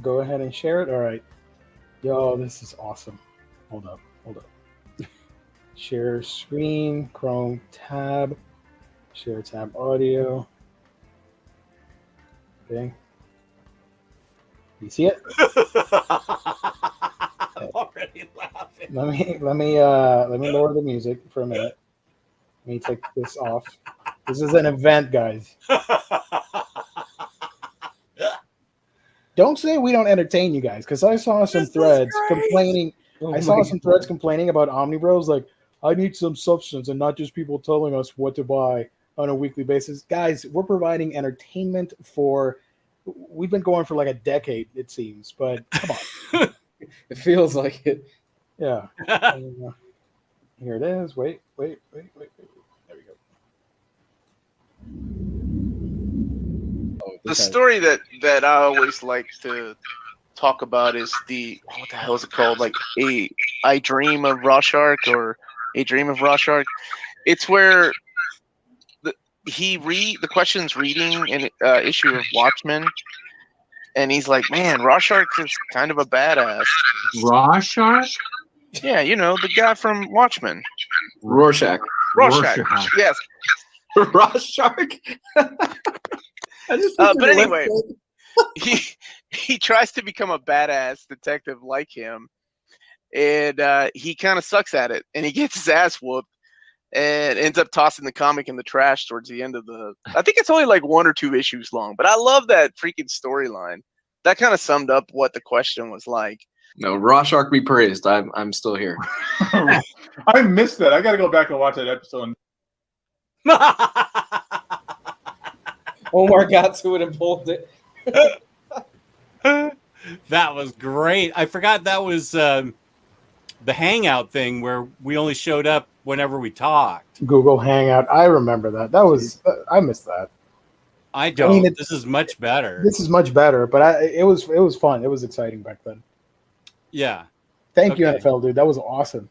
Go ahead and share it. All right. Yo, this is awesome. Hold up. Share screen, Chrome tab, share tab audio. Okay. You see it? I'm already laughing. Let me lower the music for a minute. Let me take this off. This is an event, guys. Don't say we don't entertain you guys, because I saw some threads complaining. I saw some threads complaining about Omnibros, like, I need some substance and not just people telling us what to buy on a weekly basis. Guys, we're providing entertainment we've been going for like a decade, it seems, but come on. It feels like it. Yeah. Here it is. Wait. There we go. Oh, The story that I always like to talk about is what the hell is it called? Like I Dream of Rorschach or A Dream of Rorschach. It's where the question's reading an issue of Watchmen, and he's like, "Man, Rorschach is kind of a badass." Rorschach? Yeah, the guy from Watchmen. Rorschach. Rorschach. Yes. Rorschach. But anyway, he tries to become a badass detective like him, and he kind of sucks at it, and he gets his ass whooped, and ends up tossing the comic in the trash towards the end of I think it's only like 1 or 2 issues long, but I love that freaking storyline. That kind of summed up what the question was like. No, Rorschach be praised. I'm still here. I missed that. I got to go back and watch that episode. Omar got to it and pulled it. That was great. I forgot that was the Hangout thing where we only showed up whenever we talked. Google Hangout. I remember that. That was I missed that. I don't. This is much better. This is much better, but it was fun. It was exciting back then. Yeah. Thank you, NFL dude. That was awesome.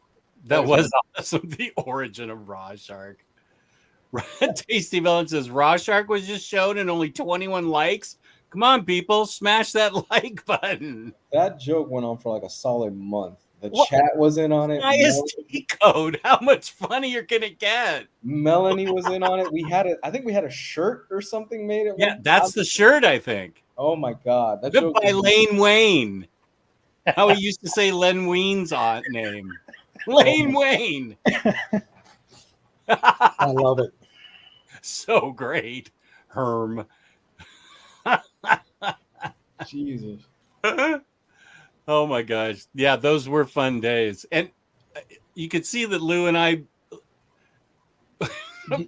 That was awesome. The origin of Rorschach. Tasty Melon says Rorschach was just shown and only 21 likes. Come on, people, smash that like button. That joke went on for like a solid month. The chat was in on it. IST code. How much funnier can it get? Melanie was in on it. I think we had a shirt or something made it. Yeah, that's the shirt, I think. Oh my god. That joke by Lane Wayne. How he used to say Len Ween's name. Lane Wayne. I love it. So great. Herm. Jesus. Oh my gosh. Yeah, those were fun days. And you could see that Lou and I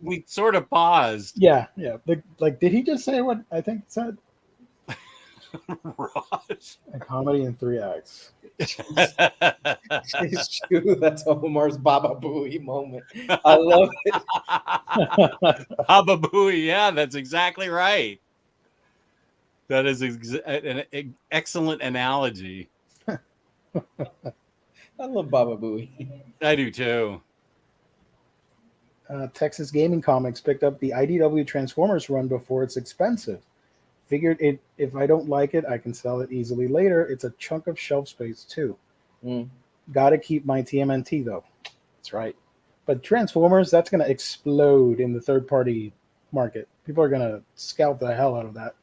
we sort of paused. Yeah. Like, did he just say what I think it said? Raj. A comedy in 3 acts. It's true. That's Omar's Baba Booey moment. I love it. Baba Booey. Yeah, that's exactly right. That is an excellent analogy. I love Baba Booey. I do too. Texas Gaming Comics picked up the IDW Transformers run before it's expensive. Figured it if I don't like it, I can sell it easily later. It's a chunk of shelf space too. Mm. Gotta keep my TMNT though. That's right. But Transformers, that's gonna explode in the third party market. People are gonna scalp the hell out of that.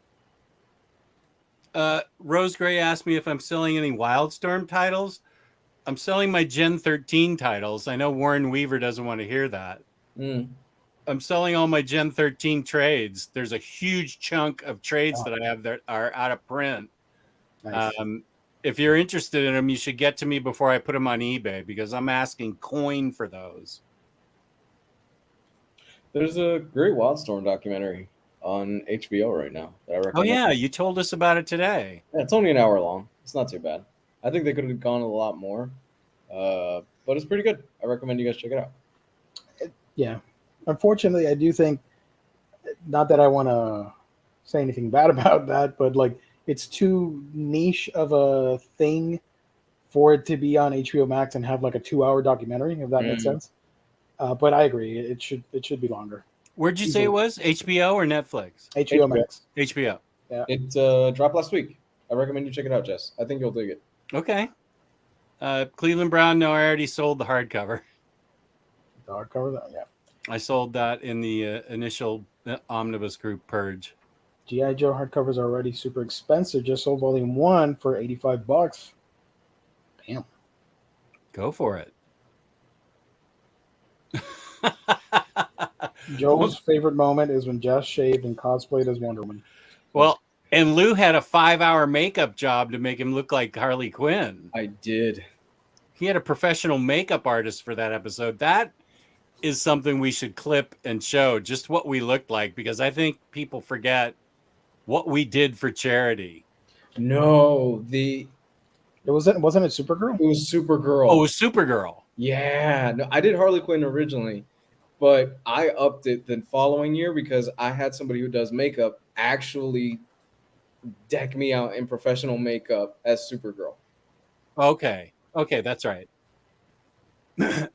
Rose Gray asked me if I'm selling any Wildstorm titles. I'm selling my Gen 13 titles. I know Warren Weaver doesn't want to hear that. Mm. I'm selling all my Gen 13 trades. There's a huge chunk of trades that I have that are out of print. Nice. If you're interested in them, you should get to me before I put them on eBay because I'm asking coin for those. There's a great Wildstorm documentary on HBO right now that I recommend. Oh yeah, you told us about it today. Yeah, it's only an hour long. It's not too bad. I think they could have gone a lot more, but it's pretty good. I recommend you guys check it out. Yeah. Unfortunately, I do think, not that I want to say anything bad about that, but like it's too niche of a thing for it to be on HBO Max and have like a 2-hour documentary, if that makes sense. But I agree, it should be longer. Where'd you say it was? HBO or Netflix? HBO Max. HBO. Yeah. It dropped last week. I recommend you check it out, Jess. I think you'll dig it. Okay. Cleveland Brown, no, I already sold the hardcover. The hardcover, yeah. I sold that in the initial Omnibus group purge. G.I. Joe hardcovers are already super expensive. Just sold volume 1 for $85. Damn. Go for it. Joe's favorite moment is when Jess shaved and cosplayed as Wonder Woman. Well, and Lou had a 5-hour makeup job to make him look like Harley Quinn. I did. He had a professional makeup artist for that episode. That is something we should clip and show, just what we looked like, because I think people forget what we did for charity. No, It wasn't it Supergirl? it was Supergirl. Oh, it was Supergirl. Yeah, no, I did Harley Quinn originally, but I upped it the following year because I had somebody who does makeup actually deck me out in professional makeup as Supergirl. Okay, that's right.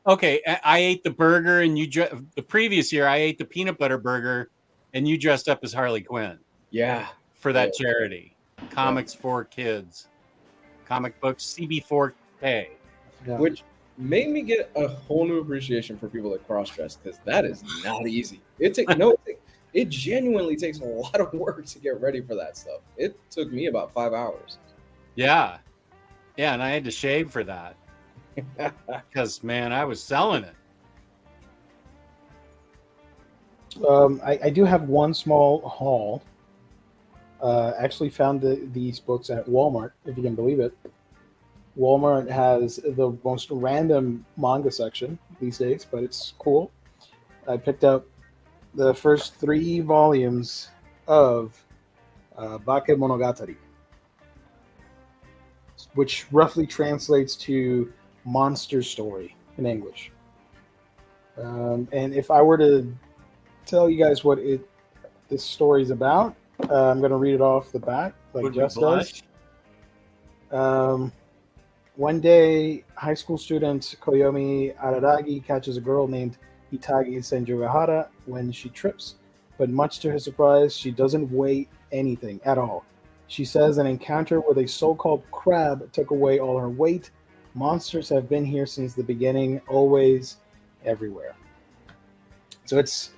Okay, I ate the burger, and the previous year I ate the peanut butter burger, and you dressed up as Harley Quinn. Yeah, for that charity, Comics for Kids, comic books, CB4K, which made me get a whole new appreciation for people that cross dress because that is not easy. It genuinely takes a lot of work to get ready for that stuff. It took me about 5 hours. Yeah, and I had to shave for that because man, I was selling it. I do have one small haul. Actually found these books at Walmart, if you can believe it. Walmart has the most random manga section these days, but it's cool. I picked up the first 3 volumes of Bake Monogatari, which roughly translates to monster story in English. And if I were to tell you guys what this story is about, I'm going to read it off the bat, like Jess does. One day, high school student Koyomi Araragi catches a girl named Itagi Senjugahara when she trips, but much to her surprise, she doesn't weigh anything at all. She says an encounter with a so-called crab took away all her weight. Monsters have been here since the beginning, always, everywhere. So it's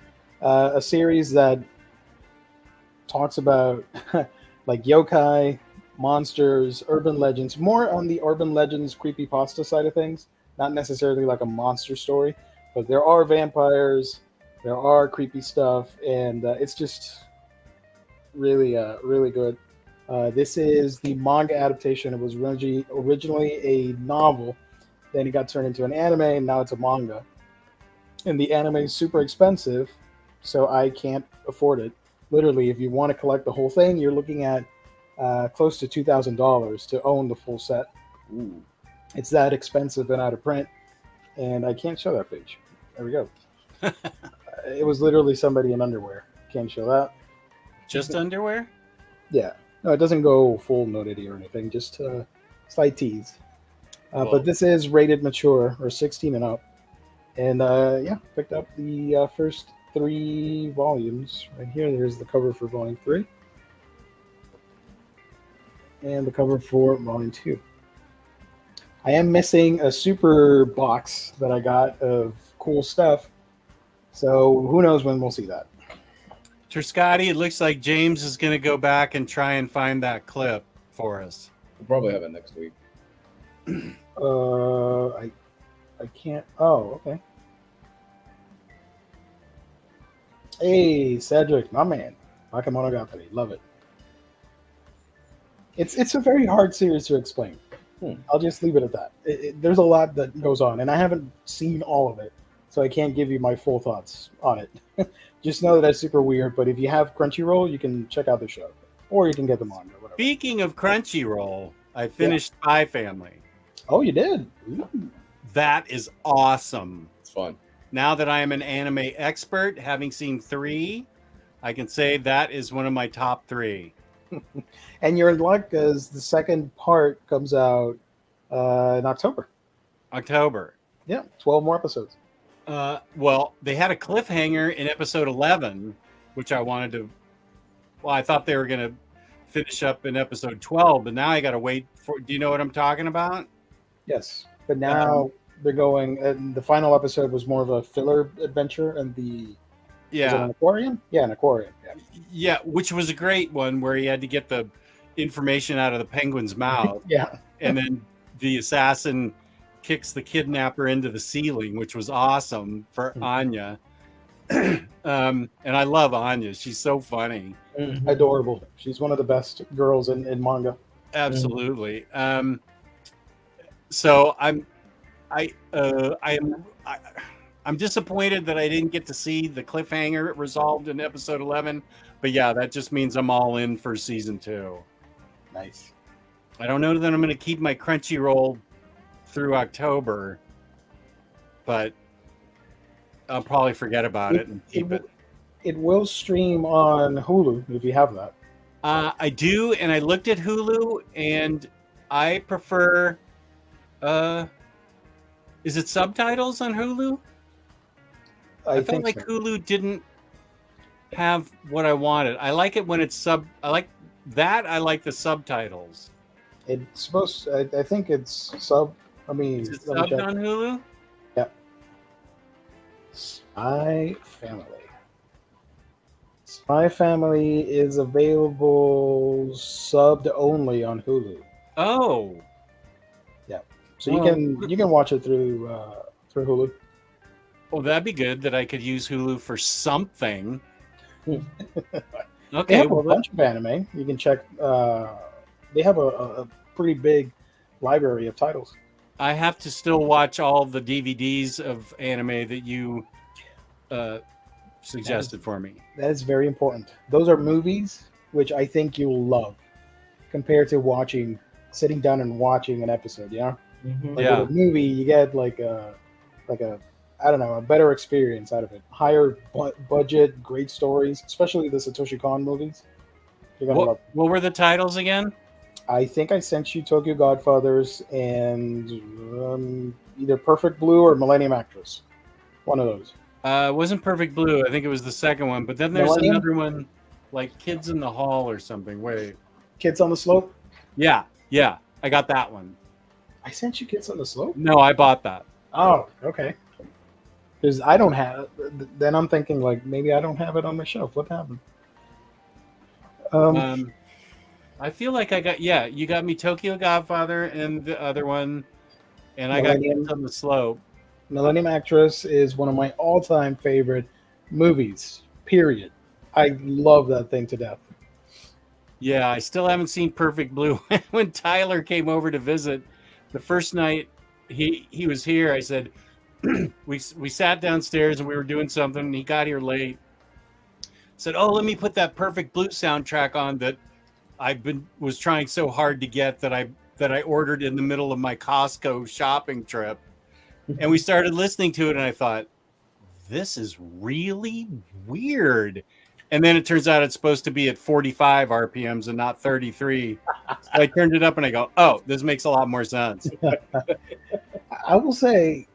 a series that talks about like yokai, monsters, urban legends, more on the urban legends creepypasta side of things, not necessarily like a monster story, but there are vampires, there are creepy stuff, and it's just really good. This is the manga adaptation. It was originally a novel, then it got turned into an anime, and now it's a manga. And the anime is super expensive, so I can't afford it. Literally, if you want to collect the whole thing, you're looking at close to $2,000 to own the full set. Ooh. It's that expensive and out of print, and I can't show that page. There we go. It was literally somebody in underwear. Can't show that. Just underwear? Yeah. No, it doesn't go full nudity or anything. Just slight tease. But this is rated mature or 16 and up. And picked up the first 3 volumes. Right here, there's the cover for volume 3. And the cover for volume 2. I am missing a super box that I got of cool stuff. So who knows when we'll see that. Scotty, it looks like James is going to go back and try and find that clip for us. We'll probably have it next week. I can't. Oh, okay. Hey, Cedric, my man. Bakemonogatari, love it. It's a very hard series to explain. I'll just leave it at that. There's a lot that goes on, and I haven't seen all of it, so I can't give you my full thoughts on it. Just know that that's super weird, but if you have Crunchyroll, you can check out the show, or you can get the manga. Whatever. Speaking of Crunchyroll, I finished Spy Family. Oh, you did? Ooh. That is awesome. It's fun. Now that I am an anime expert, having seen 3, I can say that is one of my top 3. And you're in luck because the second part comes out in October. October. Yeah, 12 more episodes. Well, they had a cliffhanger in episode 11, which I wanted to. Well, I thought they were going to finish up in episode 12, but now I got to wait for. Do you know what I'm talking about? Yes, but now they're going. And the final episode was more of a filler adventure, and was it an aquarium? Yeah, an aquarium. Yeah, which was a great one where he had to get the information out of the penguin's mouth. Yeah, and then the assassin kicks the kidnapper into the ceiling, which was awesome for Anya. And I love Anya. She's so funny. Adorable. She's one of the best girls in manga. Absolutely. So I'm disappointed that I didn't get to see the cliffhanger resolved in episode 11, but yeah, that just means I'm all in for season 2. Nice. I don't know that I'm going to keep my Crunchyroll through October, but I'll probably forget about it and keep it. It will stream on Hulu if you have that. I do, and I looked at Hulu, and I prefer. Is it subtitles on Hulu? I felt like Hulu didn't have what I wanted. I like it when it's I like the subtitles. It's supposed. I think it's sub. Is it subbed on Hulu? Yeah. Spy Family. Spy Family is available subbed only on Hulu. Oh. Yeah. So you can watch it through Hulu. Oh, that'd be good that I could use Hulu for something. Okay. They have a bunch of anime. You can check. They have a pretty big library of titles. I have to still watch all the DVDs of anime that you suggested for me. That is very important. Those are movies, which I think you'll love, compared to sitting down and watching an episode. Yeah. Mm-hmm. With a movie, you get like a I don't know, a better experience out of it. Higher budget, great stories, especially the Satoshi Kon movies. You're gonna love it. What were the titles again? I think I sent you Tokyo Godfathers and either Perfect Blue or Millennium Actress. One of those. It wasn't Perfect Blue. I think it was the second one. But then there's another one, like Kids in the Hall or something. Wait. Kids on the Slope? Yeah. I got that one. I sent you Kids on the Slope? No, I bought that. Oh, okay. Because I don't have it. Then I'm thinking, like, maybe I don't have it on my shelf. What happened? I feel like you got me Tokyo Godfather and the other one, and I got Kids on the Slope. Millennium Actress is one of my all-time favorite movies, period. I love that thing to death. Yeah, I still haven't seen Perfect Blue. When Tyler came over to visit, the first night he was here, I said, we sat downstairs and we were doing something, and he got here late. Said, "Oh, let me put that Perfect Blue soundtrack on that was trying so hard to get that I ordered in the middle of my Costco shopping trip." And we started listening to it, and I thought, this is really weird. And then it turns out it's supposed to be at 45 RPMs and not 33. So I turned it up and I go, oh, this makes a lot more sense. I will say,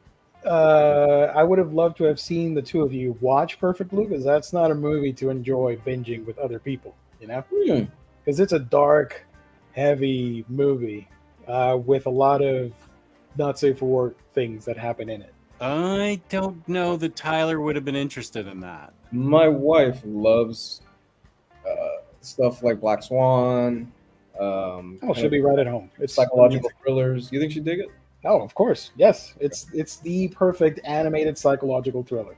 I would have loved to have seen the two of you watch Perfect Blue, because that's not a movie to enjoy binging with other people, you know? Because it's a dark, heavy movie with a lot of not safe for work things that happen in it. I don't know that Tyler would have been interested in that. My wife loves stuff like Black Swan. She'll be right at home. It's psychological thrillers. You think she'd dig it? Oh, of course. Yes. It's the perfect animated psychological thriller.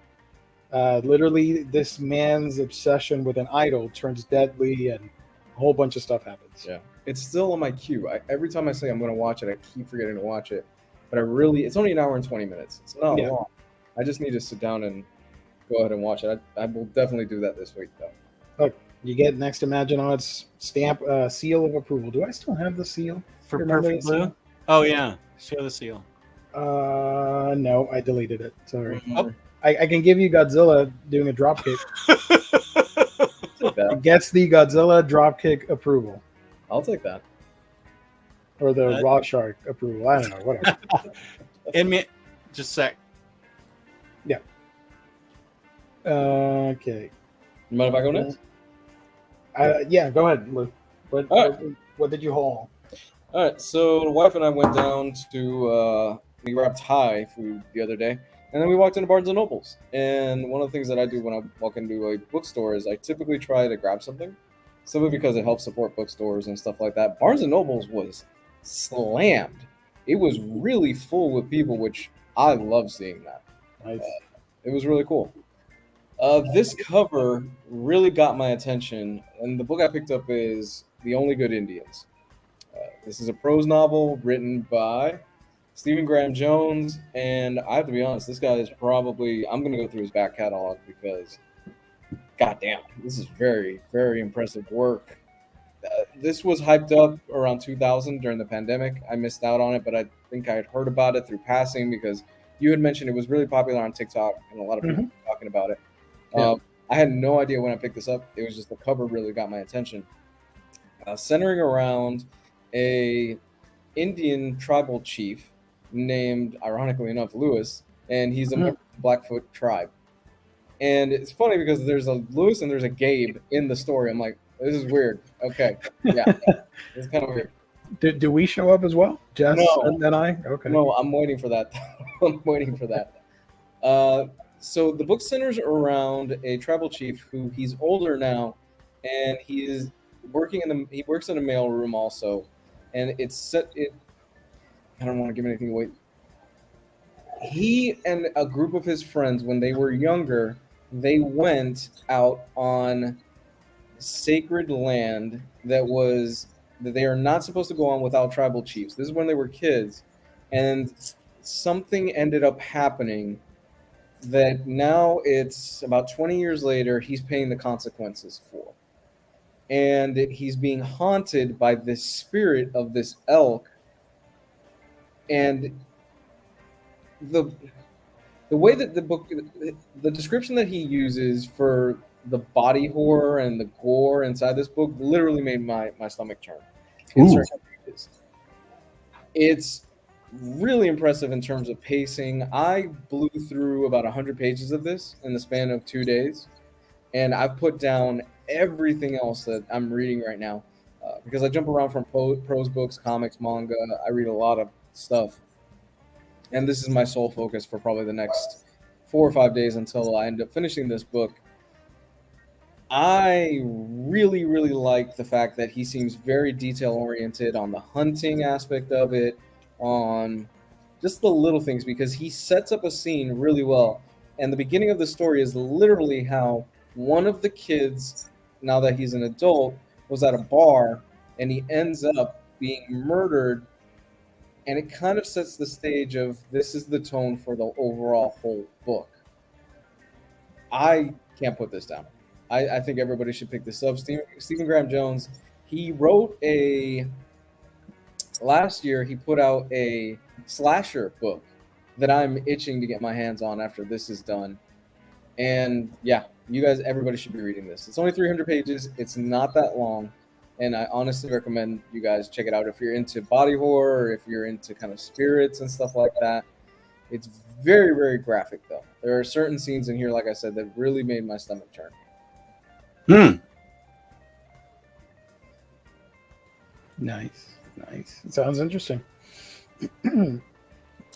Literally, this man's obsession with an idol turns deadly and a whole bunch of stuff happens. Yeah. It's still on my queue. Every time I say I'm going to watch it, I keep forgetting to watch it. But it's only an hour and 20 minutes. It's not long. I just need to sit down and go ahead and watch it. I will definitely do that this week, though. Look, you get next to Maginot's stamp, seal of approval. Do I still have the seal? For Perfect Blue? Oh, yeah. Show the seal. No, I deleted it. Sorry. Oh. I can give you Godzilla doing a dropkick. It gets the Godzilla dropkick approval. I'll take that. Or the raw shark approval. I don't know. Whatever. Just a sec. Yeah. Okay. You mind if I go next? Yeah, go ahead, Luke. What did you haul? All right, so the wife and I went down to we grabbed Thai food the other day, and then we walked into Barnes and Nobles. And one of the things that I do when I walk into a bookstore is I typically try to grab something, simply because it helps support bookstores and stuff like that. Barnes and Nobles was slammed. It was really full with people, which I love seeing that. Nice. It was really cool. This cover really got my attention, and the book I picked up is The Only Good Indians. This is a prose novel written by Stephen Graham Jones, and I have to be honest, this guy is probably, I'm going to go through his back catalog because, goddamn, this is very, very impressive work. This was hyped up around 2000 during the pandemic. I missed out on it, but I think I had heard about it through passing because you had mentioned it was really popular on TikTok, and a lot of people were talking about it. I had no idea when I picked this up. It was just the cover really got my attention. Centering around a Indian tribal chief named, ironically enough, Lewis, and he's a member of the Blackfoot tribe. And it's funny because there's a Lewis and there's a Gabe in the story. I'm like, this is weird. Okay, yeah, it's kind of weird. Do we show up as well, Jess and I? Okay. No, I'm waiting for that. I'm waiting for that. So the book centers around a tribal chief who he's older now, and he is working he works in a mail room also, and I don't want to give anything away. He and a group of his friends, when they were younger, they went out on sacred land that they are not supposed to go on without tribal chiefs. This is when they were kids, and something ended up happening that now it's about 20 years later, he's paying the consequences for. And he's being haunted by this spirit of this elk. And the way that the description that he uses for the body horror and the gore inside this book literally made my stomach turn. It's really impressive in terms of pacing. I blew through about 100 pages of this in the span of 2 days, and I've put down everything else that I'm reading right now because I jump around from prose books, comics, manga. I read a lot of stuff, and this is my sole focus for probably the next 4 or 5 days until I end up finishing this book. I really, really like the fact that he seems very detail-oriented on the hunting aspect of it, on just the little things, because he sets up a scene really well. And the beginning of the story is literally how one of the kids, now that he's an adult, was at a bar and he ends up being murdered. And it kind of sets the stage of this is the tone for the overall whole book. I can't put this down. I think everybody should pick this up. Stephen Graham Jones, he wrote last year he put out a slasher book that I'm itching to get my hands on after this is done. And yeah, You guys, everybody should be reading this. It's only 300 pages. It's not that long. And I honestly recommend you guys check it out if you're into body horror or if you're into kind of spirits and stuff like that. It's very, very graphic, though. There are certain scenes in here, like I said, that really made my stomach turn. Nice. It sounds interesting.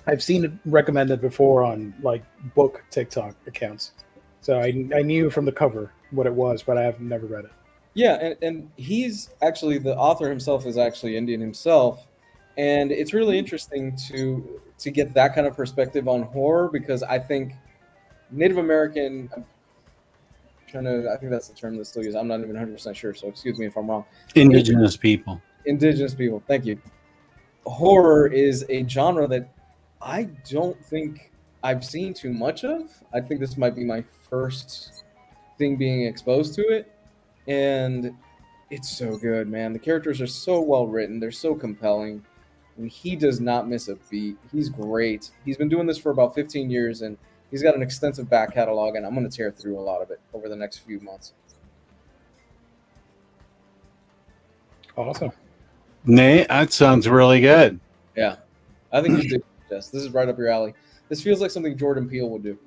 I've seen it recommended before on like book TikTok accounts, so I knew from the cover what it was, but I have never read it. Yeah, and he's actually, the author himself is actually Indian himself, and it's really interesting to get that kind of perspective on horror, because I think Native American, I think that's the term that's still used. I'm not even 100% sure, so excuse me if I'm wrong. Indigenous people. Thank you. Horror is a genre that I don't think I've seen too much of. I think this might be my first thing being exposed to it, and it's so good, man. The characters are so well written. They're so compelling, and he does not miss a beat. He's great. He's been doing this for about 15 years, and he's got an extensive back catalog, and I'm going to tear through a lot of it over the next few months. Awesome. Nate, that sounds really good. Yeah, I think you did. This is right up your alley. This feels like something Jordan Peele would do.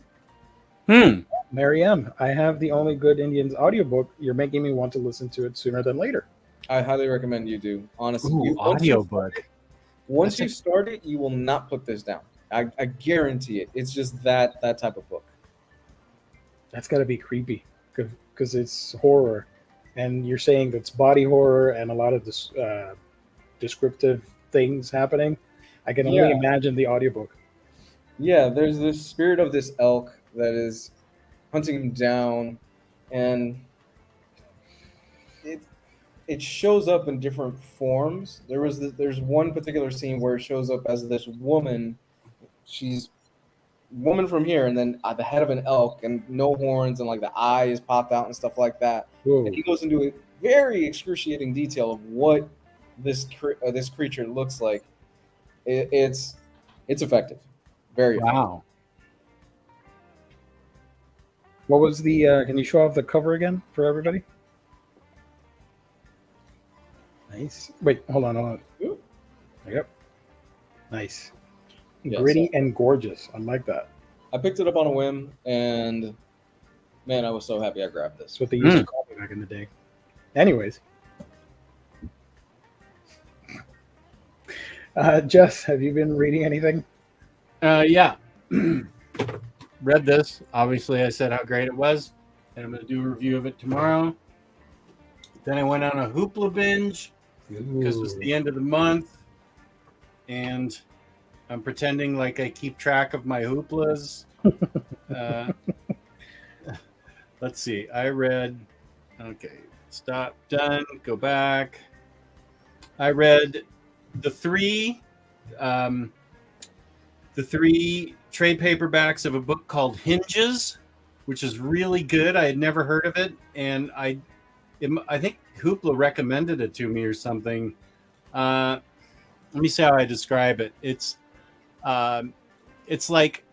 Mary M., I have the Only Good Indians audiobook. You're making me want to listen to it sooner than later. I highly recommend you do. Honestly, Audiobook. Once you start it, you will not put this down. I guarantee it. It's just that type of book. That's got to be creepy because it's horror, and you're saying that's body horror and a lot of this descriptive things happening. I can only imagine the audiobook. Yeah, there's the spirit of this elk that is hunting him down, and it shows up in different forms. There's one particular scene where it shows up as this woman. She's woman from here, and then the head of an elk and no horns, and like the eye is popped out and stuff like that. Whoa. And he goes into a very excruciating detail of what this creature looks like. It's effective. Very effective. Wow. What was the? Can you show off the cover again for everybody? Nice. Wait, hold on. Yep. Nice. Yeah, Gritty and gorgeous. I like that. I picked it up on a whim, and man, I was so happy I grabbed this. That's what they used to call me back in the day. Anyways. Jess, have you been reading anything? Yeah. Read this. Obviously, I said how great it was, and I'm going to do a review of it tomorrow. Then I went on a Hoopla binge because it was the end of the month, and I'm pretending like I keep track of my Hooplas. Let's see. I read. Okay, stop. Done. Go back. I read the three trade paperbacks of a book called Hinges, which is really good. I had never heard of it, and I think Hoopla recommended it to me or something. Let me see how I describe it. It's like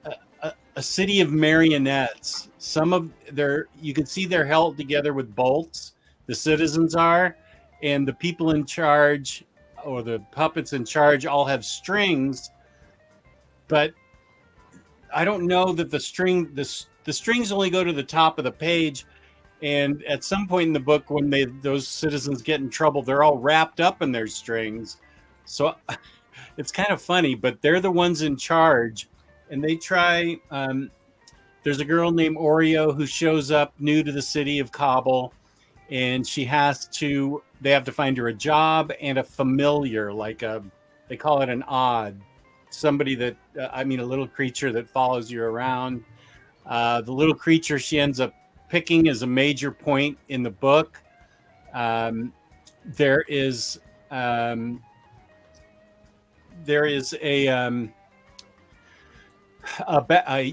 a city of marionettes. Some of you can see they're held together with bolts. The citizens are, and the people in charge, or the puppets in charge, all have strings, but I don't know that the strings only go to the top of the page. And at some point in the book, when those citizens get in trouble, they're all wrapped up in their strings. So it's kind of funny, but they're the ones in charge, and they try. There's a girl named Oreo who shows up new to the city of Kabul, and they have to find her a job and a familiar, they call it an odd, somebody that, a little creature that follows you around. The little creature she ends up picking is a major point in the book. There is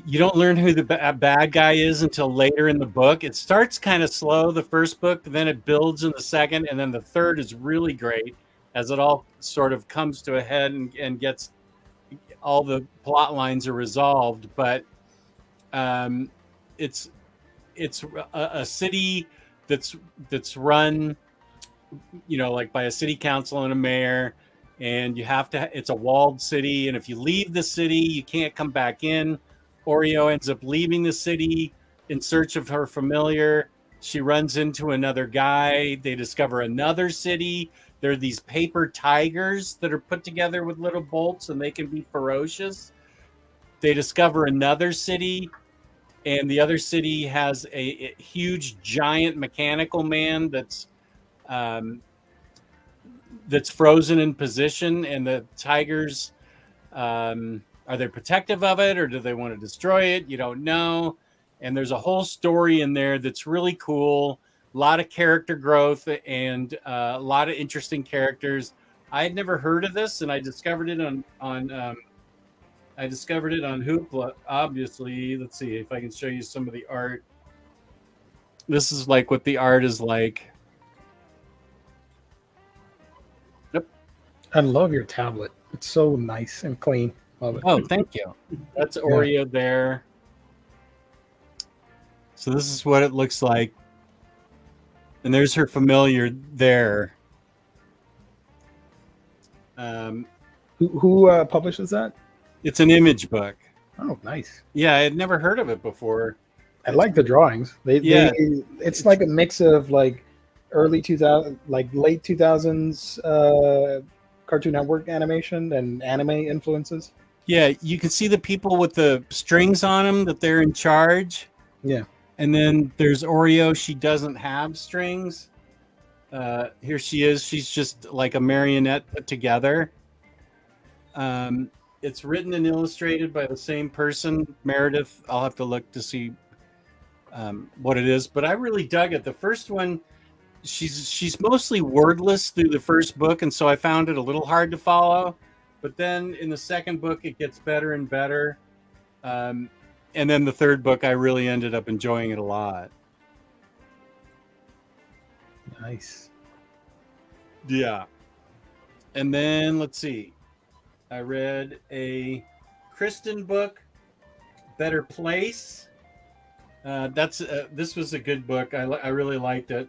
you don't learn who the bad guy is until later in the book. It starts kind of slow, the first book, then it builds in the second, and then the third is really great as it all sort of comes to a head and gets all the plot lines are resolved. But it's it's a city that's run, like by a city council and a mayor, and you have to. It's a walled city, and if you leave the city, you can't come back in. Oreo ends up leaving the city in search of her familiar. She runs into another guy. They discover another city. There are these paper tigers that are put together with little bolts, and they can be ferocious. They discover another city, and the other city has a huge, giant mechanical man that's frozen in position, and the tigers, are they protective of it, or do they want to destroy it? You don't know. And there's a whole story in there that's really cool. A lot of character growth and a lot of interesting characters. I had never heard of this, and I discovered it on Hoopla. Obviously, let's see if I can show you some of the art. This is like what the art is like. Yep. I love your tablet. It's so nice and clean. Love it. Oh, thank you. That's Oreo there. So this is what it looks like. And there's her familiar there. Who publishes that? It's an image book. Oh, nice. Yeah, I had never heard of it before. I like the drawings. It's like a mix of like early 2000, like late 2000s Cartoon Network animation and anime influences. Yeah, you can see the people with the strings on them, that they're in charge. Yeah. And then there's Oreo. She doesn't have strings. Here she is. She's just like a marionette put together. It's written and illustrated by the same person, Meredith. I'll have to look to see what it is, but I really dug it. The first one, she's mostly wordless through the first book, and so I found it a little hard to follow. But then in the second book, it gets better and better. And then the third book, I really ended up enjoying it a lot. Nice. Yeah. And then let's see. I read a Kristen book, Better Place. This was a good book. I really liked it.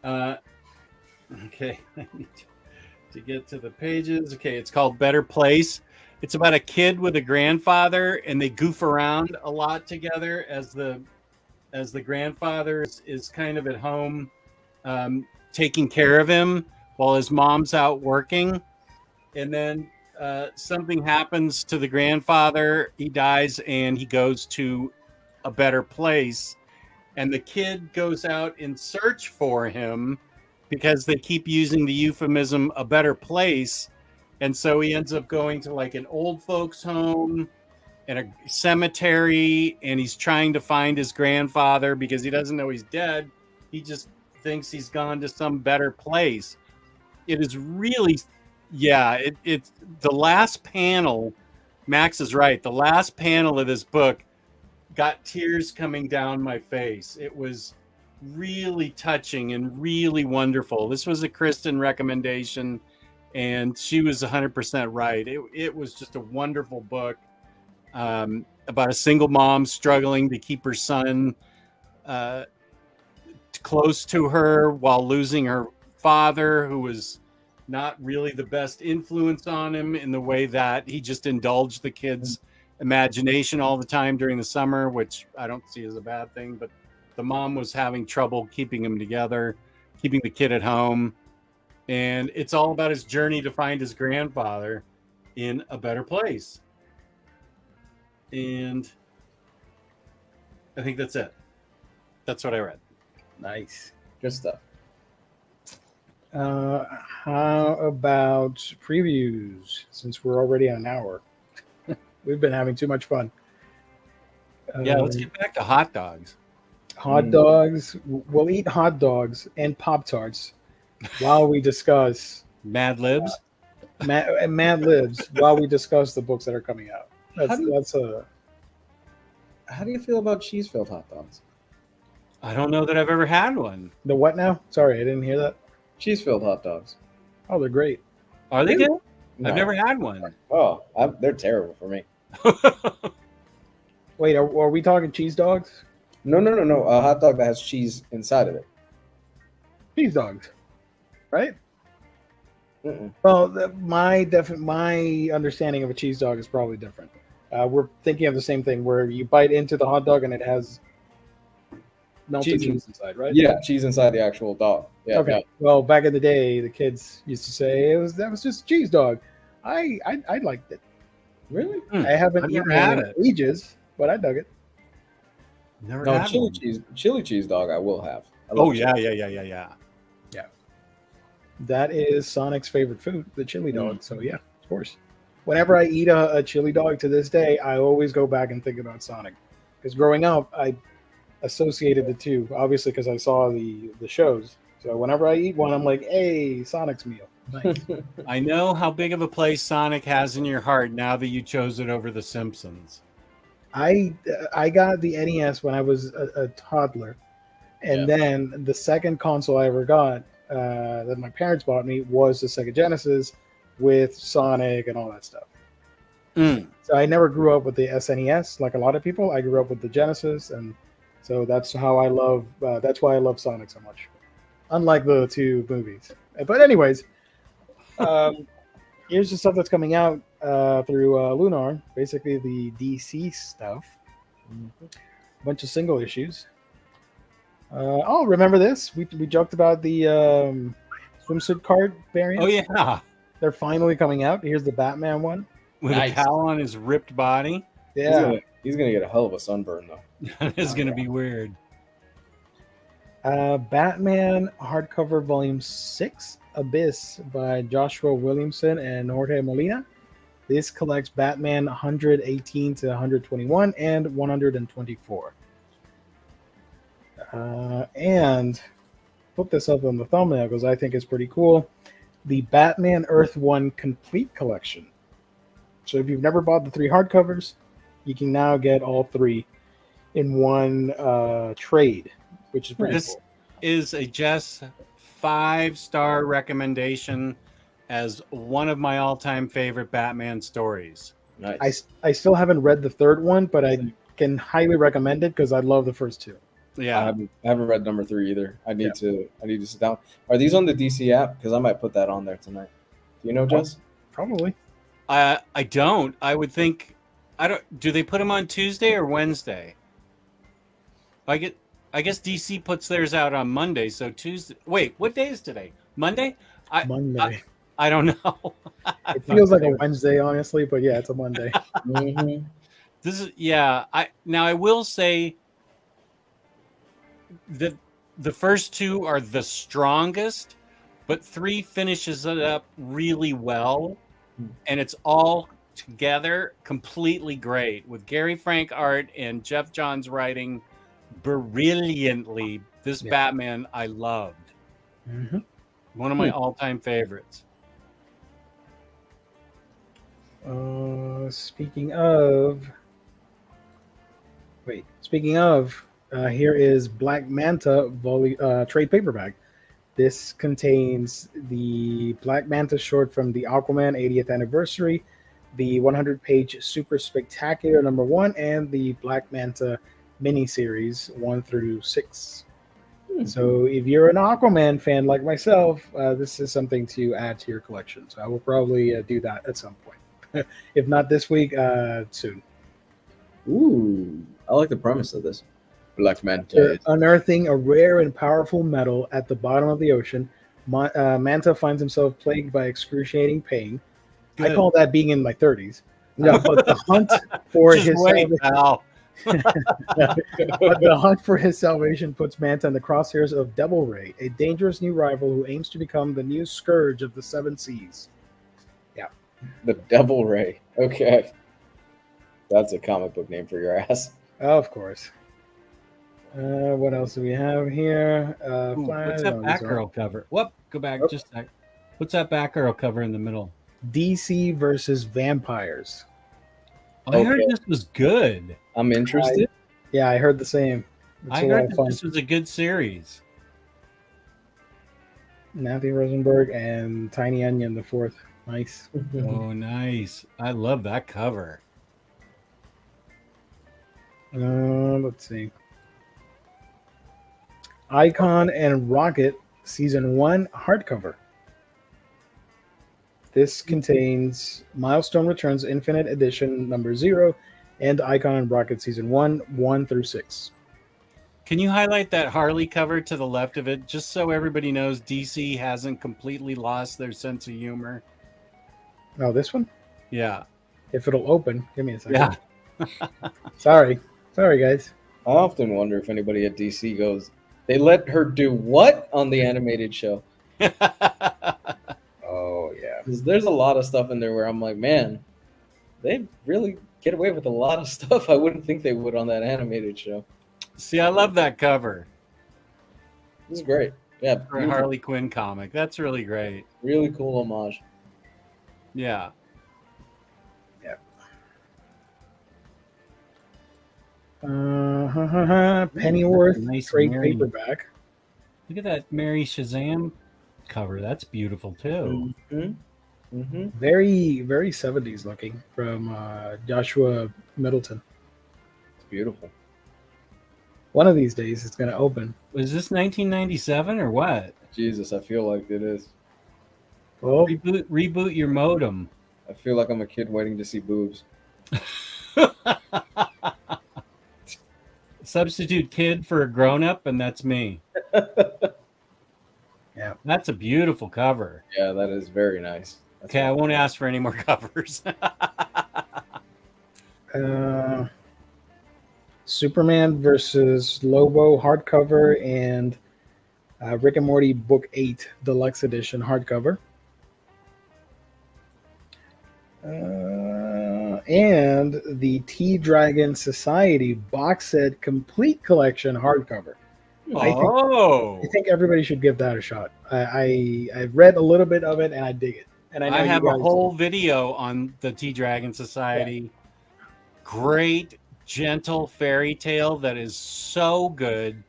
Okay, I need to get to the pages. Okay, it's called Better Place. It's about a kid with a grandfather, and they goof around a lot together as the grandfather is kind of at home, taking care of him while his mom's out working. And then something happens to the grandfather. He dies, and he goes to a better place. And the kid goes out in search for him because they keep using the euphemism "a better place." And so he ends up going to like an old folks home and a cemetery, and he's trying to find his grandfather because he doesn't know he's dead. He just thinks he's gone to some better place. It is really, it's the last panel. Max is right. The last panel of this book got tears coming down my face. It was really touching and really wonderful. This was a Kristen recommendation, and she was 100% right. It was just a wonderful book about a single mom struggling to keep her son close to her while losing her father, who was not really the best influence on him in the way that he just indulged the kids' imagination all the time during the summer, which I don't see as a bad thing. But the mom was having trouble keeping him together, keeping the kid at home. And it's all about his journey to find his grandfather in a better place. And I think that's it. That's what I read. Nice. Good stuff. How about previews? Since we're already on an hour, we've been having too much fun. Yeah, let's get back to hot dogs. Hot dogs. We'll eat hot dogs and Pop-Tarts while we discuss Mad Libs. Mad Libs while we discuss the books that are coming out. How do you feel about cheese-filled hot dogs? I don't know that I've ever had one. The what now? Sorry, I didn't hear that. Cheese-filled hot dogs. Oh, they're great. Are they good? No. I've never had one. Oh, they're terrible for me. Wait, are we talking cheese dogs? No. A hot dog that has cheese inside of it. Cheese dogs, right? Mm-mm. Well, my understanding of a cheese dog is probably different. We're thinking of the same thing where you bite into the hot dog and it has melted cheese inside, right? Yeah, cheese inside the actual dog. Yeah. Okay. No. Well, back in the day, the kids used to say that was just a cheese dog. I liked it. Really? I haven't I've eaten never had it it. in ages, but I dug it. Never No, had chili one. cheese dog. I will have. I love Oh chili. yeah. That is Sonic's favorite food, the chili dog. So yeah, of course. Whenever I eat a chili dog to this day, I always go back and think about Sonic. Because growing up, I associated the two, obviously because I saw the shows. So whenever I eat one, I'm like, hey, Sonic's meal. Nice. I know how big of a place Sonic has in your heart now that you chose it over The Simpsons. I got the NES when I was a toddler, and then the second console I ever got that my parents bought me was the Sega Genesis with Sonic and all that stuff. Mm. So I never grew up with the SNES like a lot of people. I grew up with the Genesis, and so that's how I love. That's why I love Sonic so much. Unlike the two movies, but anyways, here's the stuff that's coming out through Lunar. Basically, the DC stuff. A bunch of single issues. Remember this? We joked about the swimsuit card variant. Oh yeah, They're finally coming out. Here's the Batman one. with Nice. a cowl on his ripped body. Yeah. He's gonna get a hell of a sunburn though. That is going to be weird. Batman hardcover volume 6, Abyss by Joshua Williamson and Jorge Molina. This collects Batman 118 to 121 and 124. And put this up on the thumbnail because I think it's pretty cool. The Batman Earth 1 Complete Collection. So if you've never bought the 3 hardcovers, you can now get all 3 in one trade, which is pretty This cool. is a Jess 5-star recommendation as one of my all-time favorite Batman stories. Nice. I still haven't read the 3rd one, but I can highly recommend it because I love the first 2. I Yeah, haven't read number 3 either. I need to sit down. Are these on the DC app? Because I might put that on there tonight. Do you know, Jess? Probably. I don't. I would think. I don't. Do they put them on Tuesday or Wednesday? I guess DC puts theirs out on Monday. So Tuesday. Wait, what day is today? Monday. Monday. I don't know. It feels like a Wednesday, honestly, but yeah, it's a Monday. Mm-hmm. This is I will say that the first 2 are the strongest, but 3 finishes it up really well, and it's all together completely great with Gary Frank art and Jeff Johns writing brilliantly. This Batman I loved. Mm-hmm. One of my all-time favorites. Speaking of, here is Black Manta trade paperback. This contains the Black Manta short from the Aquaman 80th anniversary, the 100-page Super Spectacular #1, and the Black Manta miniseries 1 through 6. So if you're an Aquaman fan like myself, this is something to add to your collection. So I will probably do that at some point. If not this week, soon. Ooh, I like the premise of this. Black Manta. After unearthing a rare and powerful metal at the bottom of the ocean, Manta finds himself plagued by excruciating pain. Good. I call that being in my 30s. Yeah, but the hunt for Just his wait, salvation, pal. but the hunt for his salvation puts Manta in the crosshairs of Devil Ray, a dangerous new rival who aims to become the new scourge of the 7 seas. The Devil Ray. Okay. That's a comic book name for your ass. Of course. What else do we have here? Ooh, what's that Batgirl cover? Whoop, go back just a sec. What's that Batgirl cover in the middle? DC versus Vampires. I heard this was good. I'm interested. Yeah, I heard the same. It's I a lot heard of that fun. this was a good series. Matthew Rosenberg and Tiny Onion the 4th. Nice. Oh, nice. I love that cover. Let's see. Icon and Rocket Season 1 hardcover. This contains Milestone Returns Infinite Edition number 0 and Icon and Rocket Season 1, 1 through 6. Can you highlight that Harley cover to the left of it, just so everybody knows DC hasn't completely lost their sense of humor? Oh, this one? Yeah. If it'll open. Give me a second. Yeah. Sorry, guys. I often wonder if anybody at DC goes, they let her do what on the animated show? Oh, yeah. 'Cause there's a lot of stuff in there where I'm like, man, they really get away with a lot of stuff I wouldn't think they would on that animated show. See, I love that cover This is great. Yeah, for a Harley Quinn comic. That's really great. really cool homage. Yeah. Pennyworth Nice trade Mary. paperback. Look at that Mary Shazam cover. That's beautiful too. Mm-hmm. Mm-hmm. Very, very 70s looking from Joshua Middleton. It's beautiful. One of these days it's going to open. Was this 1997 or what? Jesus, I feel like it is. Well, Reboot your modem. I feel like I'm a kid waiting to see boobs. Substitute kid for a grown-up, and that's me. Yeah. That's a beautiful cover. Yeah, that is very nice. That's Okay, I won't ask for any more covers. Superman versus Lobo hardcover and Rick and Morty Book 8 Deluxe Edition hardcover. And the T-Dragon Society box set complete collection hardcover. I think everybody should give that a shot. I've read a little bit of it and I dig it. And I know I you have a guys- whole video on the T-Dragon Society. Great, gentle fairy tale that is so good.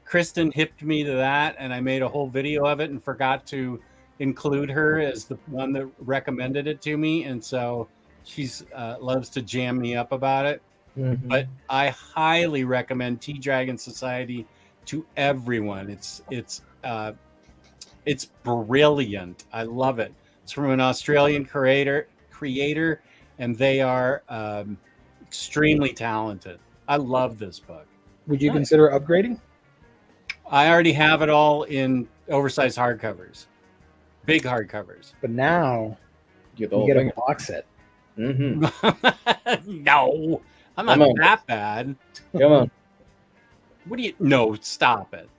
Kristen hipped me to that, and I made a whole video of it and forgot to include her as the one that recommended it to me. And so she's loves to jam me up about it. Mhm. But I highly recommend T-Dragon Society to everyone. It's brilliant. I love it. It's from an Australian creator, and they are extremely talented. I love this book. Would you consider upgrading? I already have it all in oversized hardcovers, big hardcovers. But now Get the you whole get thing. a box set. Mm-hmm. No, I'm not Come on. that bad. Come on. What do you? No, stop it.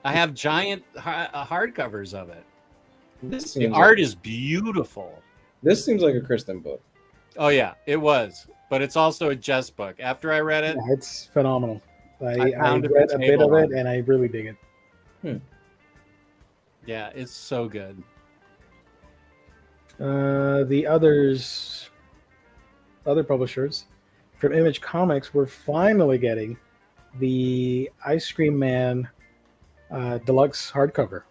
I have giant hardcovers of it. This The seems art is beautiful. This seems like a Kristen book. Oh yeah, it was, but it's also a Jess book. After I read it, Yeah, it's phenomenal. I found it read at a bit of table. it and I really dig it. yeah, it's so good. The other publishers from Image Comics, we're finally getting the Ice Cream Man deluxe hardcover.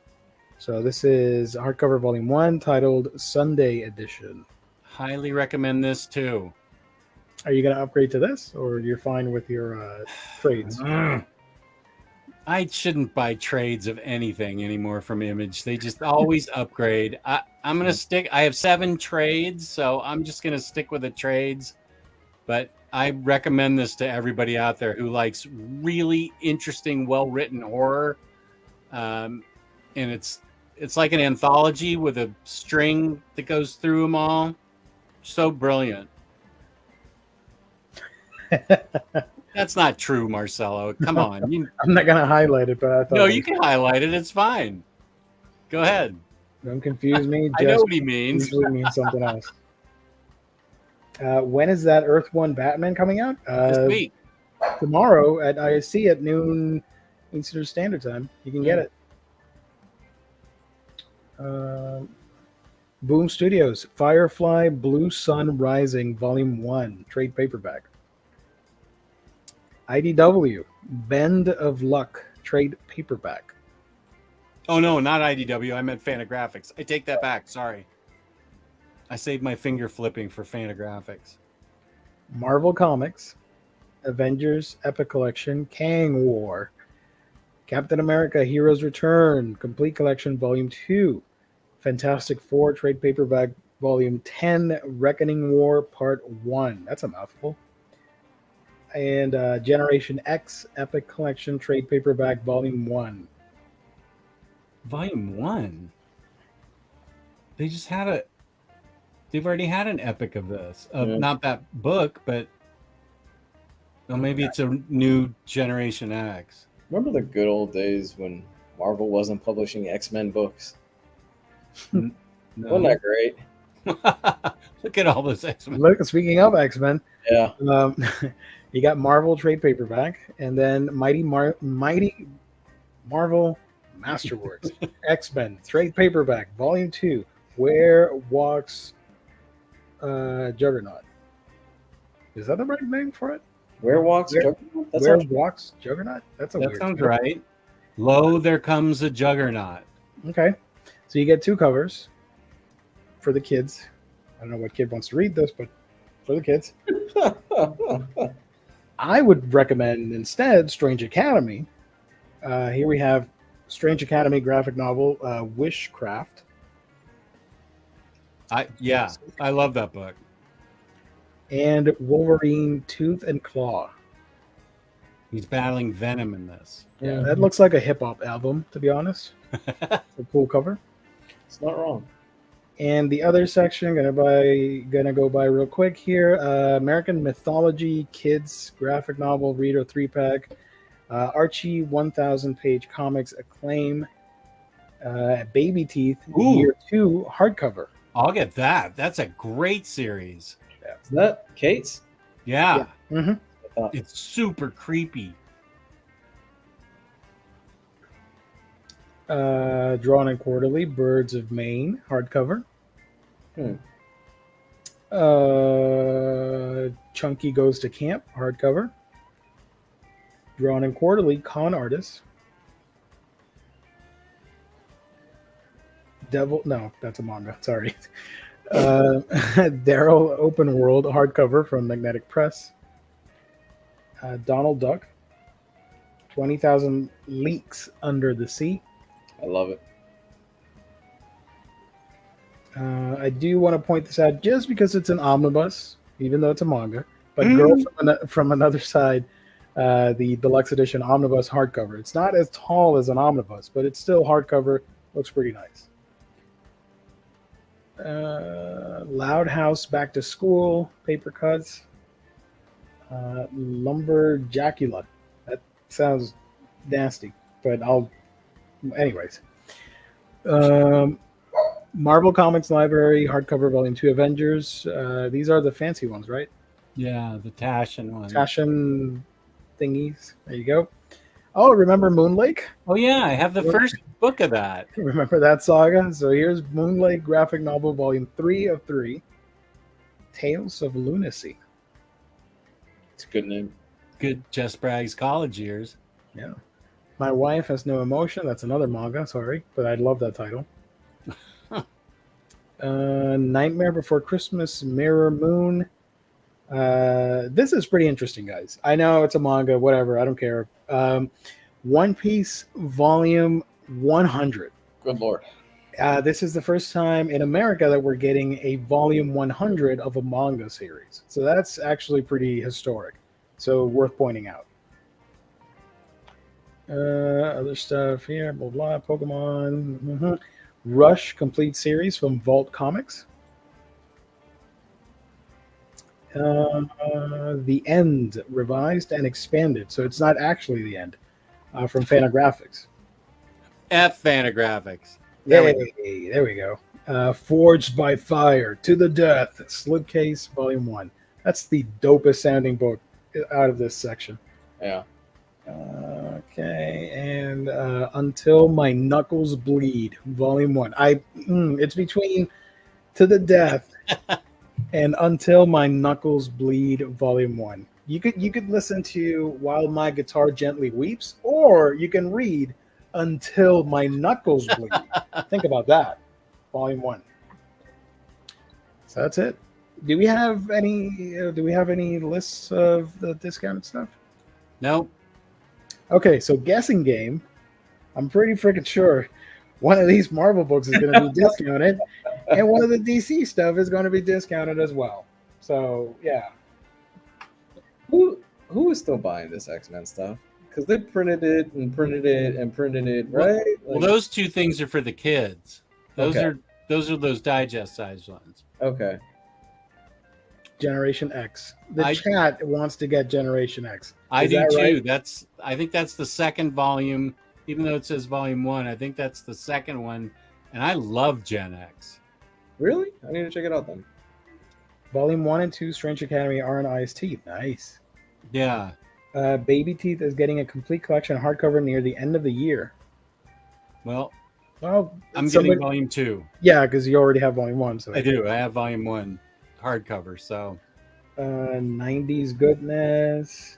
So this is hardcover volume 1 titled Sunday Edition. Highly recommend this too. Are you going to upgrade to this or you're fine with your trades? I shouldn't buy trades of anything anymore from Image. They just always upgrade. I'm gonna stick. I have 7 trades, so I'm just gonna stick with the trades. But I recommend this to everybody out there who likes really interesting, well-written horror. And it's like an anthology with a string that goes through them all. So brilliant. That's not true, Marcelo. Come on. I'm not going to highlight it, but I thought No, you can highlight it. It's fine. Go ahead. Don't confuse me. I know Just what he means. usually means something else. When is that Earth 1 Batman coming out? This week. Tomorrow at ISC at noon Eastern Standard Time. You can get it. Boom Studios, Firefly Blue Sun Rising Volume 1, trade paperback. IDW, Bend of Luck, trade paperback. Oh, no, not IDW. I meant Fantagraphics. I take that back. Sorry. I saved my finger flipping for Fantagraphics. Marvel Comics, Avengers Epic Collection, Kang War, Captain America: Heroes Return, Complete Collection, Volume 2. Fantastic Four trade paperback, Volume 10, Reckoning War, Part 1. That's a mouthful. And Generation X Epic Collection trade paperback, Volume 1. Volume 1. They just had a. They've already had an epic of this. Not that book, but well, maybe it's a new Generation X. Remember the good old days when Marvel wasn't publishing X-Men books? No. Wasn't that great? Look at all this X-Men. Look, speaking of X-Men, Yeah. you got Marvel trade paperback, and then Mighty Marvel Masterworks X-Men trade paperback, Volume 2. Where Walks Juggernaut? Is that the right name for it? Where Walks Where- Juggernaut? That Where sounds- Walks Juggernaut? That's a That weird sounds title. right. Lo, there comes a juggernaut. Okay, so you get 2 covers for the kids. I don't know what kid wants to read this, but for the kids, I would recommend instead Strange Academy. Here we have Strange Academy graphic novel, Wishcraft. I love that book. And Wolverine Tooth and Claw. He's battling Venom in this. Yeah, that looks like a hip hop album, to be honest. It's a cool cover. It's not wrong. And the other section, gonna go by real quick here. American Mythology Kids graphic novel reader 3-pack. Archie 1,000-page comics acclaim. Baby Teeth Ooh. Year 2 hardcover. I'll get that. That's a great series. Is that Kate's? Yeah. Mm-hmm. I thought, It's super creepy. Drawn and Quarterly, Birds of Maine hardcover. Chunky Goes to Camp hardcover. Drawn and Quarterly, Con Artist. No, that's a manga. Sorry. Daryl Open World hardcover from Magnetic Press. Donald Duck. 20,000 Leaks Under the Sea. I love it. I do want to point this out just because it's an omnibus, even though it's a manga. But Girl from Another Side, the deluxe edition omnibus hardcover. It's not as tall as an omnibus, but it's still hardcover. Looks pretty nice. Loud House Back to School paper cuts. Lumberjackula. That sounds nasty, but anyways. Marvel Comics Library hardcover volume 2 Avengers. These are the fancy ones, right? Yeah, the Tashin one. Tashin thingies. There you go. Oh, remember Moon Lake? Oh yeah, I have the first book of that. Remember that saga? So here's Moon Lake graphic novel volume 3 of 3. Tales of Lunacy. It's a good name. Good Jess Bragg's college years. Yeah. My Wife Has No Emotion. That's another manga, sorry, but I love that title. Nightmare Before Christmas, Mirror Moon. This is pretty interesting, guys. I know it's a manga, whatever, I don't care. One Piece Volume 100. Good lord. This is the first time in America that we're getting a Volume 100 of a manga series. So that's actually pretty historic. So worth pointing out. Other stuff here, blah, blah, Pokemon. Mm-hmm. Rush complete series from Vault Comics. The End revised and expanded, so it's not actually the end. From Fantagraphics. F Fantagraphics. There we go. Forged by Fire, To the Death, Slipcase, Volume 1. That's the dopest sounding book out of this section. Yeah. Okay, and Until My Knuckles Bleed, Volume 1. It's between To the Death and Until My Knuckles Bleed, Volume 1. You could listen to While My Guitar Gently Weeps, or you can read Until My Knuckles Bleed. Think about that. Volume 1. So that's it. Do we have any lists of the discounted stuff? Nope. Okay, so Guessing Game I'm pretty freaking sure one of these Marvel books is going to be discounted, and one of the DC stuff is going to be discounted as well. So yeah, Who is still buying this X-Men stuff? Because they printed it and printed it and printed it, right? Well, those two things are for the kids. Those Okay. are those digest sized ones. Okay. Generation X. The I- chat wants to get Generation X. I Is do that too. right? I think that's the second volume, even though it says volume 1. I think that's the second one, and I love Gen X. Really? I need to check it out then. Volume 1 and 2, Strange Academy, are in Ice Teeth. Nice. Yeah. Baby Teeth is getting a complete collection hardcover near the end of the year. Well, Well, I'm somebody- getting volume 2. Yeah, because you already have Volume 1. So I do. I have volume 1 hardcover. So 90s goodness.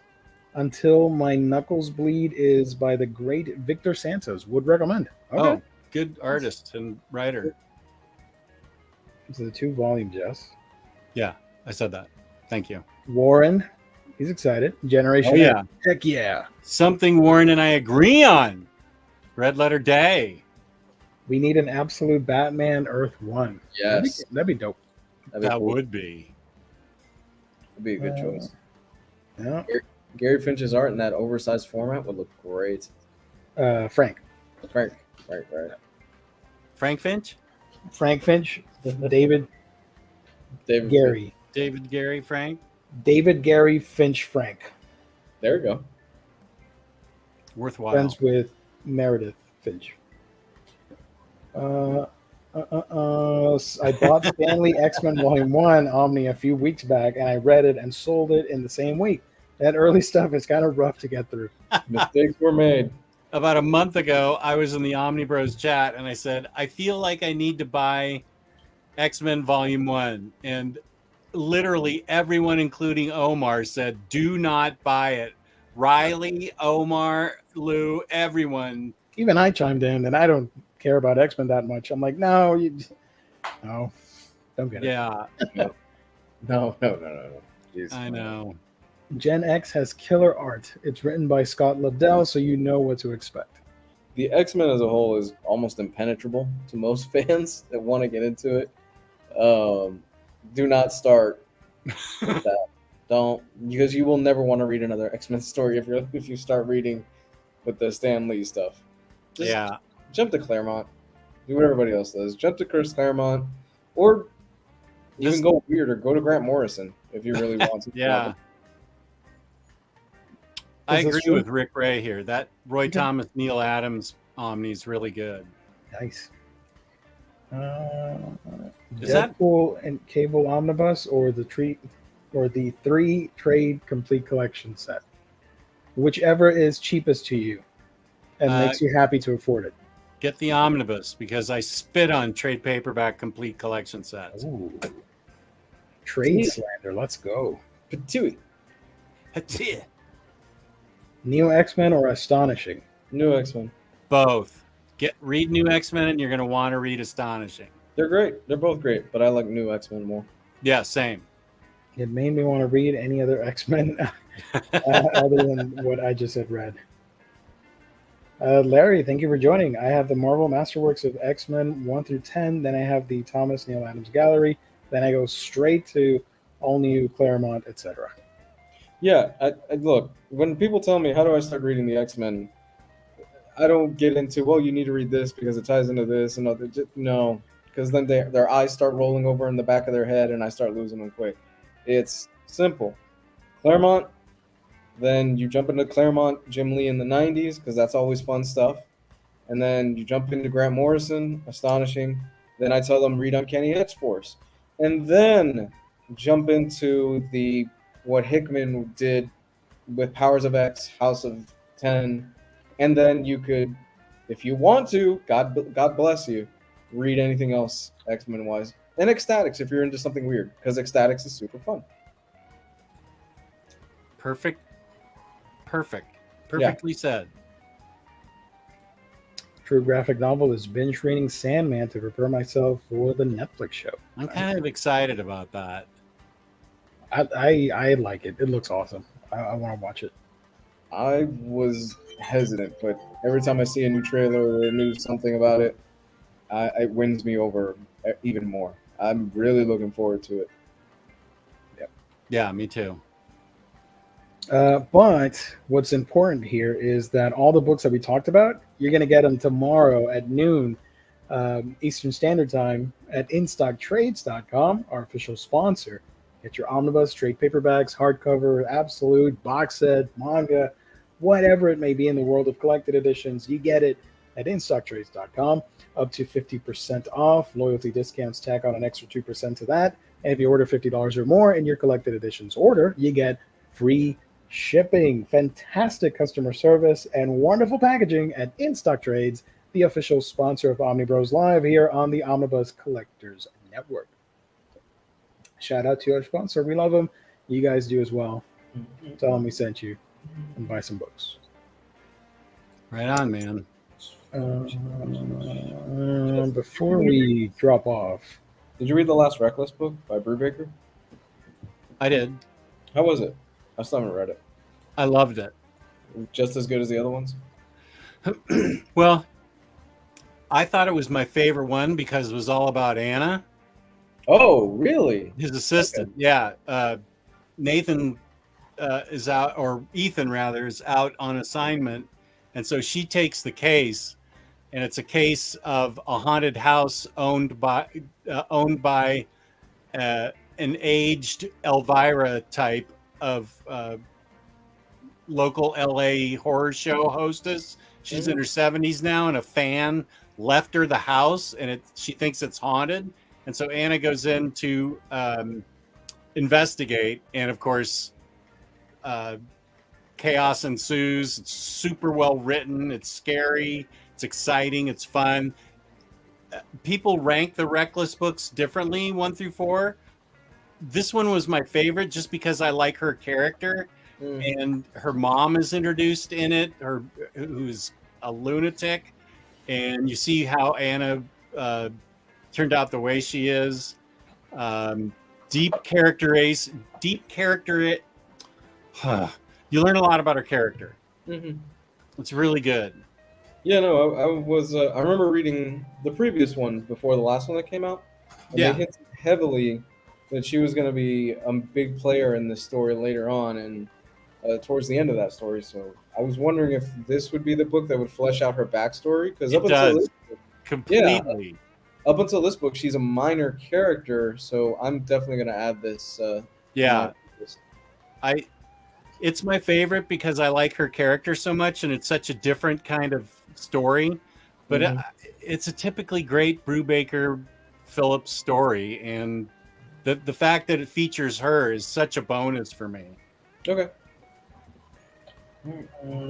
Until My Knuckles Bleed is by the great Victor Santos. Would recommend. Okay. oh, good artist and writer. So the 2 volume, Jess. Yeah, I said that. Thank you. Warren, he's excited. Generation Oh, yeah. X. Heck yeah. Something Warren and I agree on. Red Letter Day. We need an absolute Batman Earth 1. Yes. That'd be dope. That'd be That cool. would be. That'd be a good choice. Yeah. Gary Finch's art in that oversized format would look great. Frank. Right. Frank Finch? Frank Finch. David David Gary. David Gary Frank? David Gary Finch Frank. There we go. Worthwhile. Friends with Meredith Finch. I bought Stanley X-Men Volume 1 Omni a few weeks back, and I read it and sold it in the same week. That early stuff is kind of rough to get through. Mistakes were made. About a month ago, I was in the Omnibros chat and I said, I feel like I need to buy X-Men Volume 1. And literally everyone, including Omar, said, do not buy it. Riley, Omar, Lou, everyone. Even I chimed in, and I don't care about X-Men that much. I'm like, no, don't get it. Yeah, No. Jeez. I know. Gen X has killer art. It's written by Scott Lobdell, so you know what to expect. The X-Men as a whole is almost impenetrable to most fans that want to get into it. Do not start with that. Don't, because you will never want to read another X-Men story if you start reading with the Stan Lee stuff. Just Yeah. jump to Claremont. Do what everybody else does. Jump to Chris Claremont, or even Just- go weird, or go to Grant Morrison if you really want to. Yeah. I Is this agree true? with Rick Ray here. That Roy Okay. Thomas, Neil Adams Omni is really good. Nice. Is that- Deadpool and Cable Omnibus, or the 3 trade complete collection set, whichever is cheapest to you and makes you happy to afford it. Get the Omnibus because I spit on trade paperback complete collection sets. Ooh. Trade slander. Let's go. Patooey. Neo X-Men or Astonishing? New X-Men. Both. Read New X-Men and you're going to want to read Astonishing. They're great. They're both great, but I like New X-Men more. Yeah, same. It made me want to read any other X-Men other than what I just had read. Larry, thank you for joining. I have the Marvel Masterworks of X-Men 1 through 10. Then I have the Thomas Neil Adams Gallery. Then I go straight to all new Claremont, etc. Yeah, I look, when people tell me, how do I start reading the X-Men? I don't get into, well, you need to read this because it ties into this and other. No, because then their eyes start rolling over in the back of their head and I start losing them quick. It's simple. Claremont, then you jump into Claremont, Jim Lee in the 90s, because that's always fun stuff. And then you jump into Grant Morrison, Astonishing. Then I tell them read Uncanny X-Force. And then jump into what Hickman did with Powers of X, House of 10. And then you could, if you want to, God bless you, read anything else X-Men wise. And Ecstatics if you're into something weird, because Ecstatics is super fun. Perfectly said. True graphic novel is binge reading Sandman to prepare myself for the Netflix show. I'm kind of excited about that. I like it. It looks awesome. I want to watch it. I was hesitant, but every time I see a new trailer or a new something about it, it wins me over even more. I'm really looking forward to it. Yeah, me too. But what's important here is that all the books that we talked about, you're going to get them tomorrow at noon Eastern Standard Time at InStockTrades.com, our official sponsor. Get your omnibus, trade paperbacks, hardcover, absolute, box set, manga, whatever it may be in the world of collected editions. You get it at InStockTrades.com, up to 50% off. Loyalty discounts tack on an extra 2% to that. And if you order $50 or more in your collected editions order, you get free shipping, fantastic customer service, and wonderful packaging at InStock Trades, the official sponsor of Omnibros Live here on the Omnibus Collectors Network. Shout out to our sponsor. We love them. You guys do as well. Tell them we sent you and buy some books. Right on, man. Before we drop off, Did you read the last Reckless book by Brubaker? I did. How was it? I still haven't read it. I loved it. Just as good as the other ones? Well, I thought it was my favorite one because it was all about Anna, Oh, really? his assistant. Yeah. Nathan is out, or Ethan rather, is out on assignment. And so she takes the case, and it's a case of a haunted house owned by an aged Elvira type of local LA horror show hostess. She's in her 70s now, and a fan left her the house, and she thinks it's haunted. And so Anna goes in to investigate, and of course, chaos ensues. It's super well written. It's scary. It's exciting. It's fun. People rank the Reckless books differently, 1 through 4. This one was my favorite just because I like her character, and her mom is introduced in it, who's a lunatic, and you see how Anna turned out the way she is. Deep character. You learn a lot about her character. Mm-hmm. It's really good. Yeah, no, I was. I remember reading the previous one before the last one that came out. And Yeah. They hinted heavily that she was going to be a big player in this story later on, and towards the end of that story. So I was wondering if this would be the book that would flesh out her backstory, because It does. Completely. up until this book, she's a minor character. So I'm definitely going to add this. Yeah. It's my favorite because I like her character so much, and it's such a different kind of story. But it's a typically great Brubaker Phillips story, and the fact that it features her is such a bonus for me. Okay.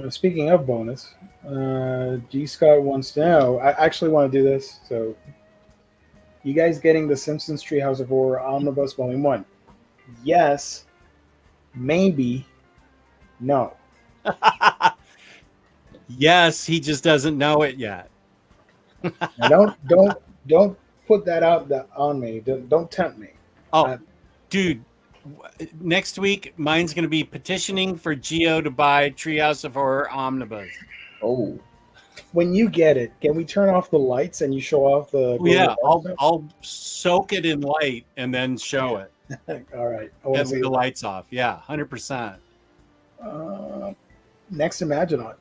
speaking of bonus, G Scott wants to know. I actually want to do this. So, you guys getting the Simpsons Treehouse of Horror Omnibus Volume 1? Yes. Maybe. No. Yes, he just doesn't know it yet. Now don't put that out on me. Don't tempt me. Oh, dude. Next week, mine's going to be petitioning for Geo to buy Treehouse of Horror Omnibus. Oh. When you get it, can we turn off the lights and you show off the? Yeah, I'll soak it in light and then show it. All right. Get the lights off. Yeah, 100%. Next, Imaginaut,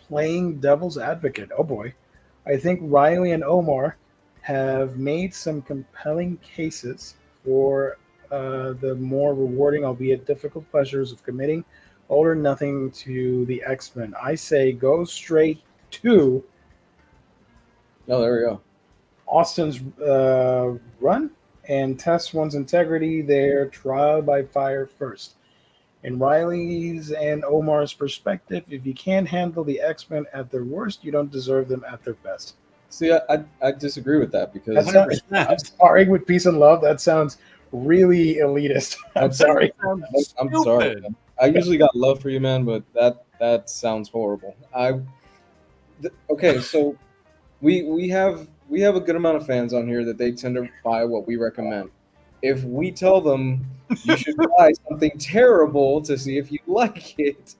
playing devil's advocate. Oh boy, I think Riley and Omar have made some compelling cases for the more rewarding, albeit difficult, pleasures of committing all or nothing to the X-Men. I say go straight to. Oh, there we go. Austin's run and test one's integrity, their trial by fire first. In Riley's and Omar's perspective, if you can't handle the X-Men at their worst, you don't deserve them at their best. See, I disagree with that because I'm sorry, with peace and love, that sounds really elitist. I'm sorry. I'm sorry. Man. I usually got love for you, man, but that sounds horrible. Okay, so we have a good amount of fans on here that they tend to buy what we recommend. If we tell them you should buy something terrible to see if you like it,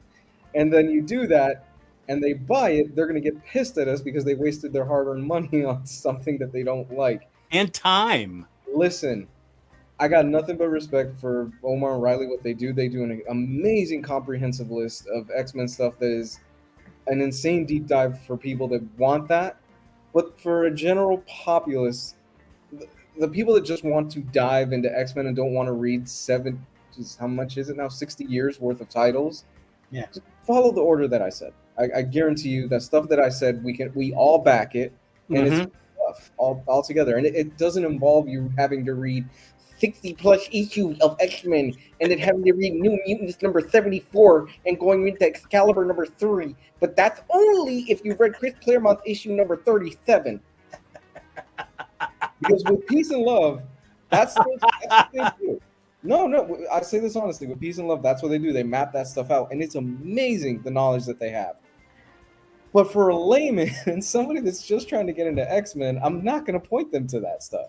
and then you do that, and they buy it, they're going to get pissed at us because they wasted their hard-earned money on something that they don't like. And time. Listen, I got nothing but respect for Omar and Riley, what they do. They do an amazing comprehensive list of X-Men stuff that is an insane deep dive for people that want that. But for a general populace, the people that just want to dive into X-Men and don't want to read how much is it now? 60 years worth of titles. Yeah. Just follow the order that I said. I guarantee you that stuff that I said, we all back it, and it's stuff all together. And it doesn't involve you having to read 60 plus issues of X-Men and then having to read New Mutants number 74 and going into Excalibur number 3. But that's only if you've read Chris Claremont's issue number 37. Because with Peace and Love, that's what they do. No, I say this honestly. With Peace and Love, that's what they do. They map that stuff out, and it's amazing the knowledge that they have. But for a layman and somebody that's just trying to get into X-Men, I'm not going to point them to that stuff.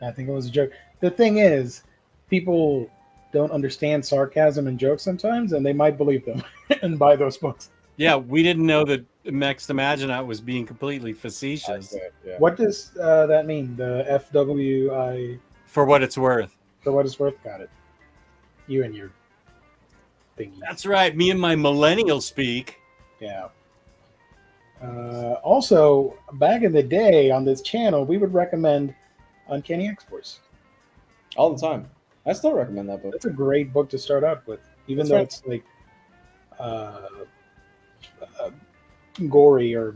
I think it was a joke. The thing is, people don't understand sarcasm and jokes sometimes, and they might believe them and buy those books. Yeah, we didn't know that Max Imaginat was being completely facetious. Yeah. What does that mean? The FWI? For what it's worth. For what it's worth, got it. You and your thingy. That's right. Me and my millennial speak. Yeah. Also, back in the day on this channel, we would recommend Uncanny X-Force. All the time. I still recommend that book. That's a great book to start out with, even That's though it's like gory or,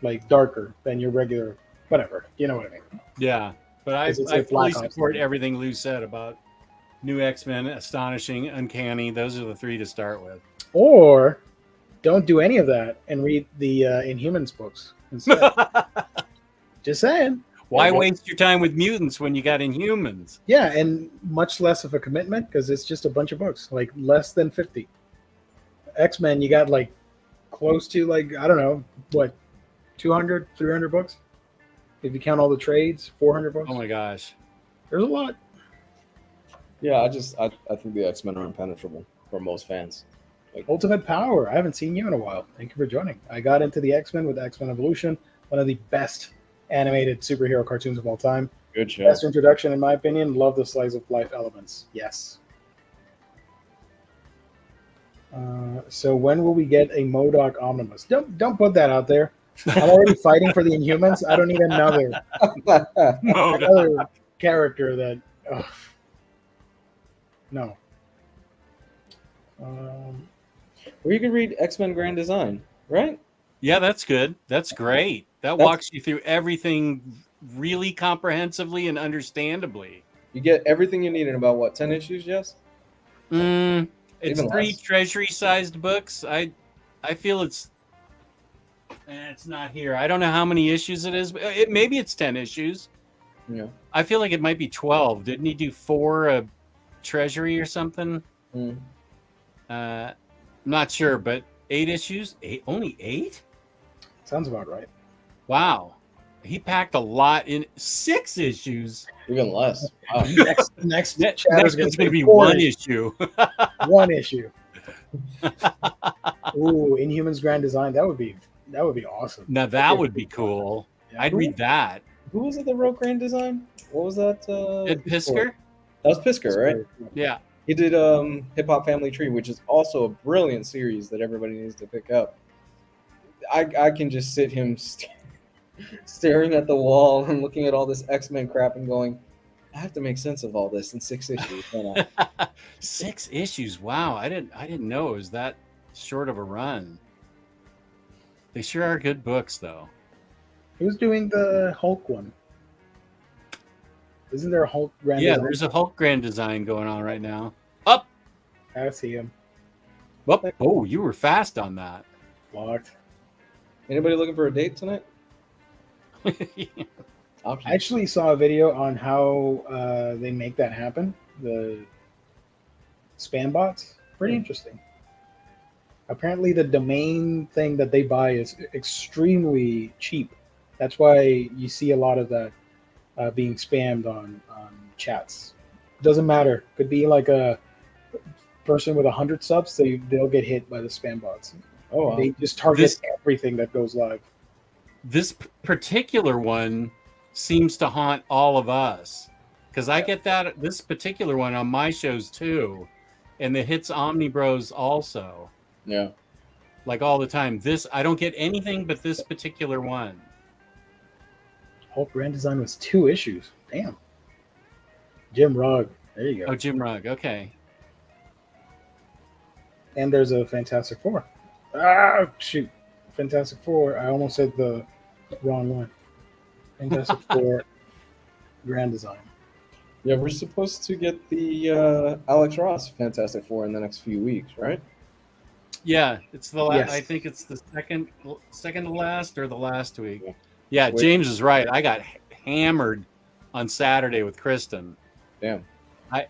like darker than your regular, whatever. You know what I mean? Yeah. But I It's fully Black Ops. support everything Lou said about New X-Men, Astonishing, Uncanny. Those are the three to start with. Or don't do any of that and read the Inhumans books instead. Just saying. Why waste your time with mutants when you got Inhumans? Yeah, and much less of a commitment because it's just a bunch of books, like less than 50. X-Men, you got like close to like, I don't know, what, 200, 300 books? If you count all the trades, 400 books. Oh my gosh. There's a lot. Yeah, I think the X-Men are impenetrable for most fans. Ultimate Power. I haven't seen you in a while. Thank you for joining. I got into the X-Men with X-Men Evolution, one of the best animated superhero cartoons of all time. Good show. Best introduction, in my opinion. Love the slice of life elements. Yes. So when will we get a MODOK Omnibus? Don't put that out there. I'm already fighting for the Inhumans. I don't need another character that. Ugh. No. Or you can read X-Men Grand Design, right? Yeah, that's good. That's great. That walks you through everything really comprehensively and understandably. You get everything you need in about, what, 10 issues, Jess? It's Even 3 less. treasury-sized books. I feel it's not here. I don't know how many issues it is. But maybe it's 10 issues. Yeah. I feel like it might be 12. Didn't he do 4 a treasury or something? I'm not sure, but 8 issues? Only 8? Sounds about right. Wow. He packed a lot in 6 issues. Even less. Wow. Next Next chapter's one's going to be 4 1 issue. One issue. Ooh, Inhumans Grand Design. That would be awesome. Now that would be cool. Yeah. I'd read that. Who was it that wrote Grand Design? What was that? Ed Pisker? That was Pisker, right? Yeah. He did Hip Hop Family Tree, which is also a brilliant series that everybody needs to pick up. I can just sit him staring at the wall and looking at all this X-Men crap and going, I have to make sense of all this in 6 issues. Don't I? 6 issues. Wow. I didn't know it was that short of a run. They sure are good books, though. Who's doing the Hulk one? Isn't there a Hulk Grand Yeah, Design? there's a Hulk Grand Design going on right now. Up. I see him. Up. Oh, you were fast on that. Locked. Anybody looking for a date tonight? I actually saw a video on how they make that happen. The spam bots. Pretty interesting. Apparently, the domain thing that they buy is extremely cheap. That's why you see a lot of that being spammed on chats. Doesn't matter. Could be like a person with 100 subs, they'll get hit by the spam bots. Oh, wow. They just target everything that goes live. This particular one seems to haunt all of us because I get this particular one on my shows too, and it hits Omnibros also. Yeah. Like all the time. I don't get anything but this particular one. Hulk Grand Design was 2 issues. Damn. Jim Rugg. There you go. Oh, Jim Rugg. Okay. And there's a Fantastic Four. Ah, shoot. Fantastic Four. I almost said the wrong one. Fantastic Four Grand Design. Yeah, we're supposed to get the Alex Ross Fantastic Four in the next few weeks, right? Yeah, it's the last. Yes. I think it's the second to last or the last week. Yeah, Wait. James is right. I got hammered on Saturday with Kristen. Damn.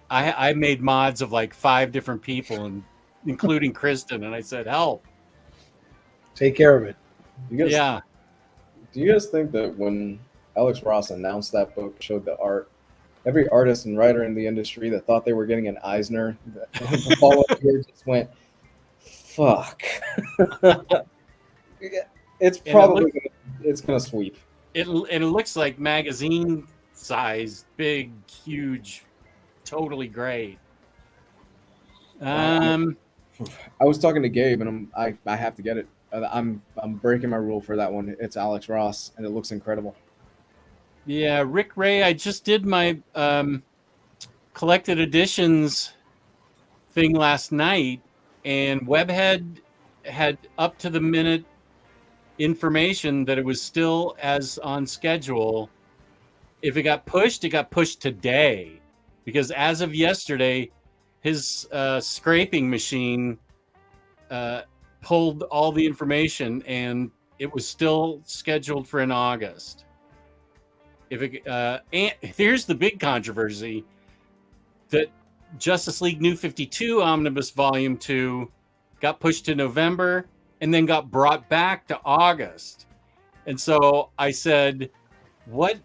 I made mods of like 5 different people, and including Kristen, and I said, "Help!" Take care of it. Yeah. Do you guys think that when Alex Ross announced that book, showed the art, every artist and writer in the industry that thought they were getting an Eisner, the follow-up year just went, fuck. It's probably it's gonna sweep. It looks like magazine size, big, huge, totally great. I was talking to Gabe, and I have to get it. I'm breaking my rule for that one. It's Alex Ross, and it looks incredible. Yeah, Rick Ray. I just did my collected editions thing last night, and Webhead had up to the minute information that it was still as on schedule. If it got pushed today, because as of yesterday, his scraping machine pulled all the information, and it was still scheduled for in August. And here's the big controversy: that Justice League New 52 Omnibus Volume 2 got pushed to November and then got brought back to August. And so I said, what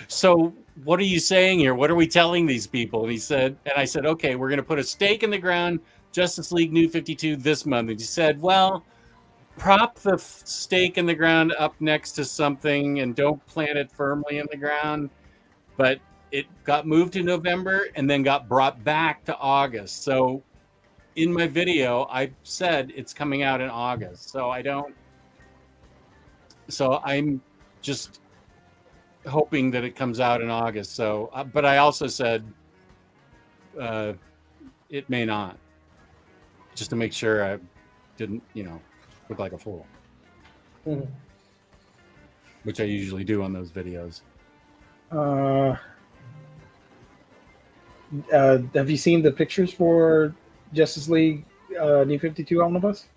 so what are you saying here? What are we telling these people? And I said, okay, we're going to put a stake in the ground, Justice League New 52 this month. And he said, well, prop the stake in the ground up next to something and don't plant it firmly in the ground. But it got moved to November and then got brought back to August. So in my video, I said it's coming out in August. So I'm just hoping that it comes out in August. So, but I also said it may not, just to make sure I didn't, look like a fool, which I usually do on those videos. Have you seen the pictures for Justice League New 52 Omnibus?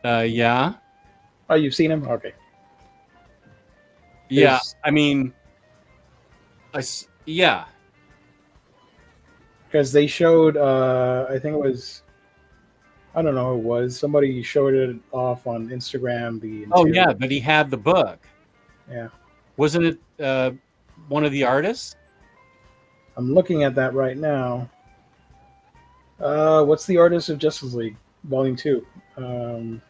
Yeah. Oh, you've seen him? Okay. Yeah, I mean, yeah. Because they showed, I think it was, I don't know who it was. Somebody showed it off on Instagram. Oh, yeah, but he had the book. Yeah. Wasn't it one of the artists? I'm looking at that right now. What's the artist of Justice League Volume 2? Oh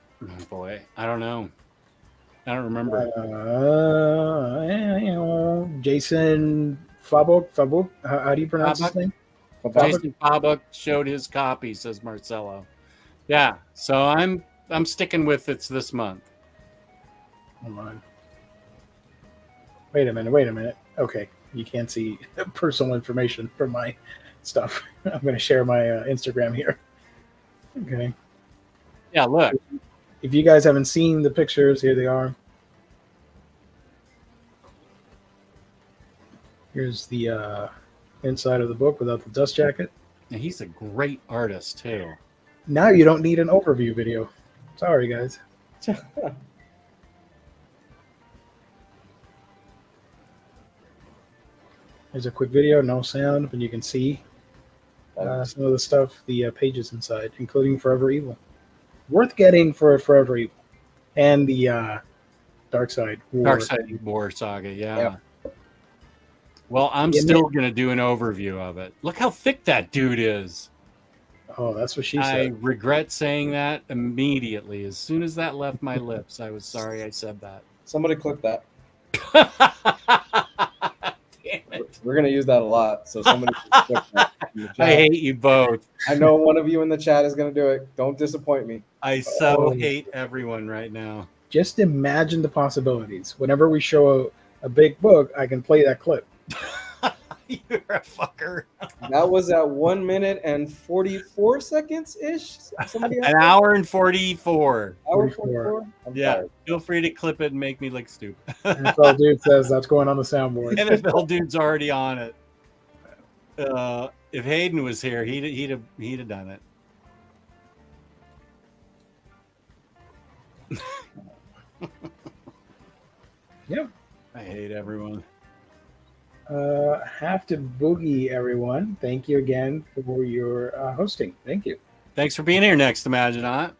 boy, I don't know. I don't remember. Jason Fabok. How do you pronounce his name? Jason Fabok showed his copy, says Marcelo. Yeah, so I'm sticking with it's this month. Hold on. Wait a minute. Okay, you can't see personal information from my stuff. I'm going to share my Instagram here. Okay. Yeah, look. If you guys haven't seen the pictures, here they are. Here's the inside of the book without the dust jacket. And he's a great artist, too. Now you don't need an overview video. Sorry, guys. There's a quick video, no sound, but you can see some of the stuff, the pages inside, including Forever Evil. Worth getting for Forever Evil. And the Dark Side War. Dark Side War saga, yeah. Well, I'm Yeah, still going to do an overview of it. Look how thick that dude is. Oh, that's what she I said. regret saying that immediately. As soon as that left my lips, I was sorry I said that. Somebody clip that. Damn it. We're gonna use that a lot. So somebody can clip that in the chat. I hate you both. I know one of you in the chat is gonna do it. Don't disappoint me. I so Oh. hate everyone right now. Just imagine the possibilities. Whenever we show a big book, I can play that clip. You're a fucker. That was at 1 minute and 44 seconds ish. Somebody else An hour and 44. Hour 44. 44? I'm Yeah. tired. Feel free to clip it and make me look stupid. NFL dude says that's going on the soundboard. NFL dude's already on it. If Hayden was here, he'd have done it. Yep. I hate everyone. Have to boogie, everyone. Thank you again for your hosting. Thank you. Thanks for being here next, Imaginaut.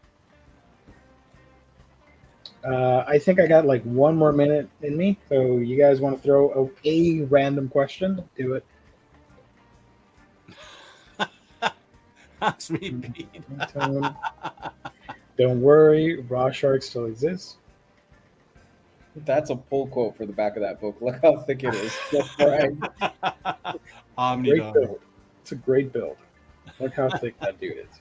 I think I got like 1 more minute in me. So you guys want to throw a random question? Do it. Ask me, Pete. Don't worry, Raw Shark still exists. That's a pull quote for the back of that book. Look how thick it is. That's right. Great Omnibus. build. It's a great build. Look how thick that dude is.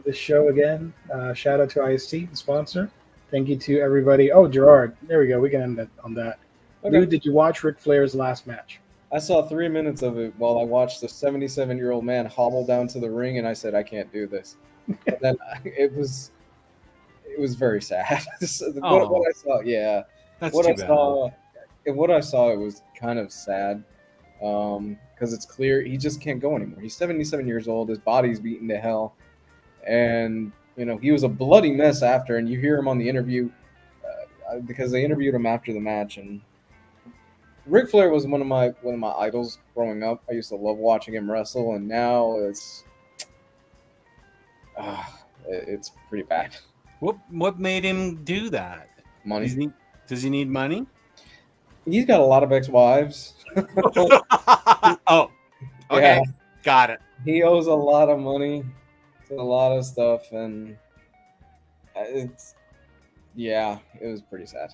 The show again. Shout out to IST, the sponsor. Thank you to everybody. Oh, Gerard. There we go. We can end it on that. Okay. Dude, did you watch Ric Flair's last match? I saw 3 minutes of it while I watched the 77-year-old man hobble down to the ring, and I said, I can't do this. And then it was very sad. What I saw, yeah. That's What too I bad. saw, it was kind of sad because it's clear he just can't go anymore. He's 77 years old. His body's beaten to hell, and he was a bloody mess after. And you hear him on the interview because they interviewed him after the match, and Ric Flair was one of my idols growing up. I used to love watching him wrestle, and now it's pretty bad. What made him do that? Money. Does he need money? He's got a lot of ex-wives. Oh, okay. Yeah. Got it. He owes a lot of money to a lot of stuff, and it was pretty sad.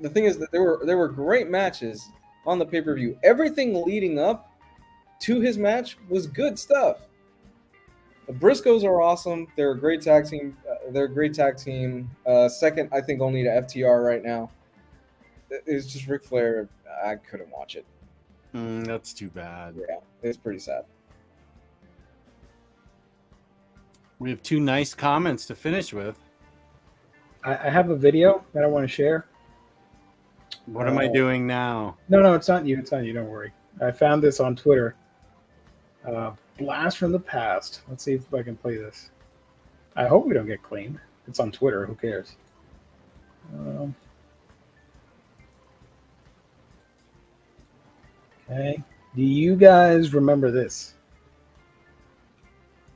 The thing is that there were great matches on the pay-per-view. Everything leading up to his match was good stuff. The Briscoes are awesome. They're a great tag team. Second, I think, only to FTR right now. It's just Ric Flair. I couldn't watch it. That's too bad. Yeah, it's pretty sad. We have 2 nice comments to finish with. I have a video that I want to share. What am I doing now? No, it's not you. It's not you. Don't worry. I found this on Twitter. Blast from the past. Let's see if I can play this. I hope we don't get claimed. It's on Twitter. Who cares? Okay. Do you guys remember this?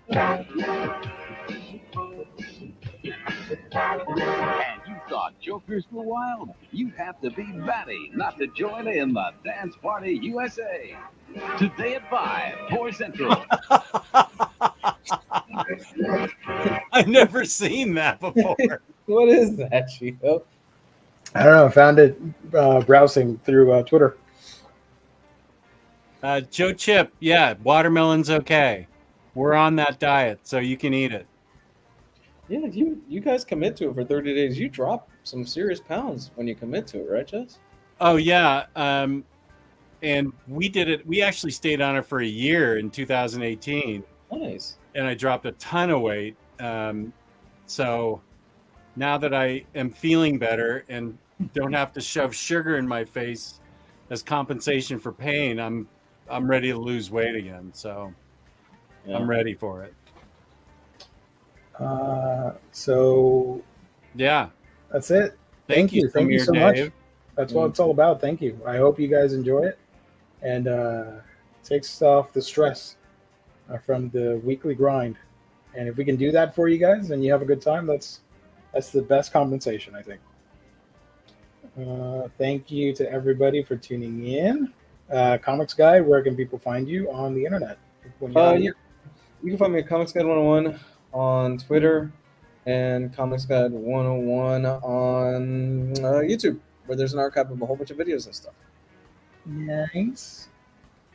And you thought jokers were wild? You have to be batty not to join in the Dance Party USA. Today at 5, 4 Central. I've never seen that before. What is that, Chico? I don't know. I found it browsing through Twitter. Joe Chip, yeah, watermelon's okay. We're on that diet, so you can eat it. Yeah, you guys commit to it for 30 days. You drop some serious pounds when you commit to it, right, Jess? Oh, yeah. And we did it. We actually stayed on it for a year in 2018. Nice. And I dropped a ton of weight. So now that I am feeling better and don't have to shove sugar in my face as compensation for pain, I'm ready to lose weight again. So Yeah. I'm ready for it. So Yeah. that's it. Thank you Thank you Samir, so Dave. much. That's what it's all about. Thank you. I hope you guys enjoy it and takes off the stress from the weekly grind. And if we can do that for you guys and you have a good time, that's the best compensation, I think. Thank you to everybody for tuning in. Comics Guy, where can people find you on the internet? When you're not You can find me at Comics Guide 101 on Twitter and Comics Guide 101 on YouTube, where there's an archive of a whole bunch of videos and stuff. Nice.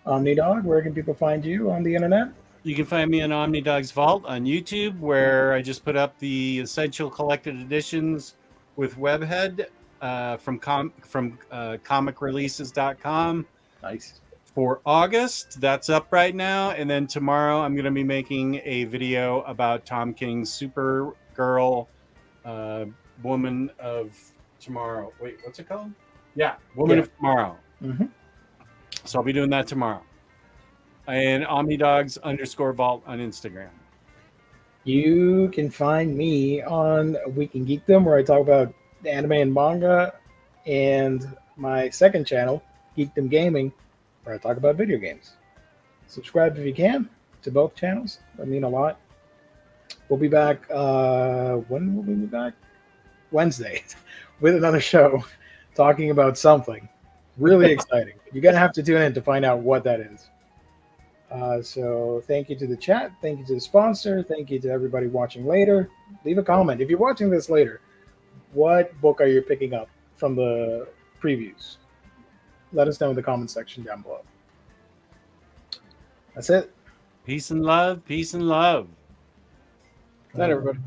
OmniDog, where can people find you on the internet? You can find me on OmniDog's Vault on YouTube, where I just put up the essential collected editions with Webhead from comicreleases.com. Nice. For August. That's up right now. And then tomorrow I'm going to be making a video about Tom King's Supergirl Woman of Tomorrow. Wait, what's it called? Yeah, Woman of Tomorrow. Mm-hmm. So I'll be doing that tomorrow. And OmniDogs_Vault on Instagram. You can find me on Week in Geekdom, where I talk about anime and manga, and my second channel, Geekdom Gaming, where I talk about video games. Subscribe if you can to both channels. That mean a lot. We'll be back. When will we be back? Wednesday with another show talking about something really exciting. You're going to have to tune in to find out what that is. So thank you to the chat. Thank you to the sponsor. Thank you to everybody watching later. Leave a comment. If you're watching this later, what book are you picking up from the previews? Let us know in the comment section down below. That's it. Peace and love. Peace and love. Good night, everybody.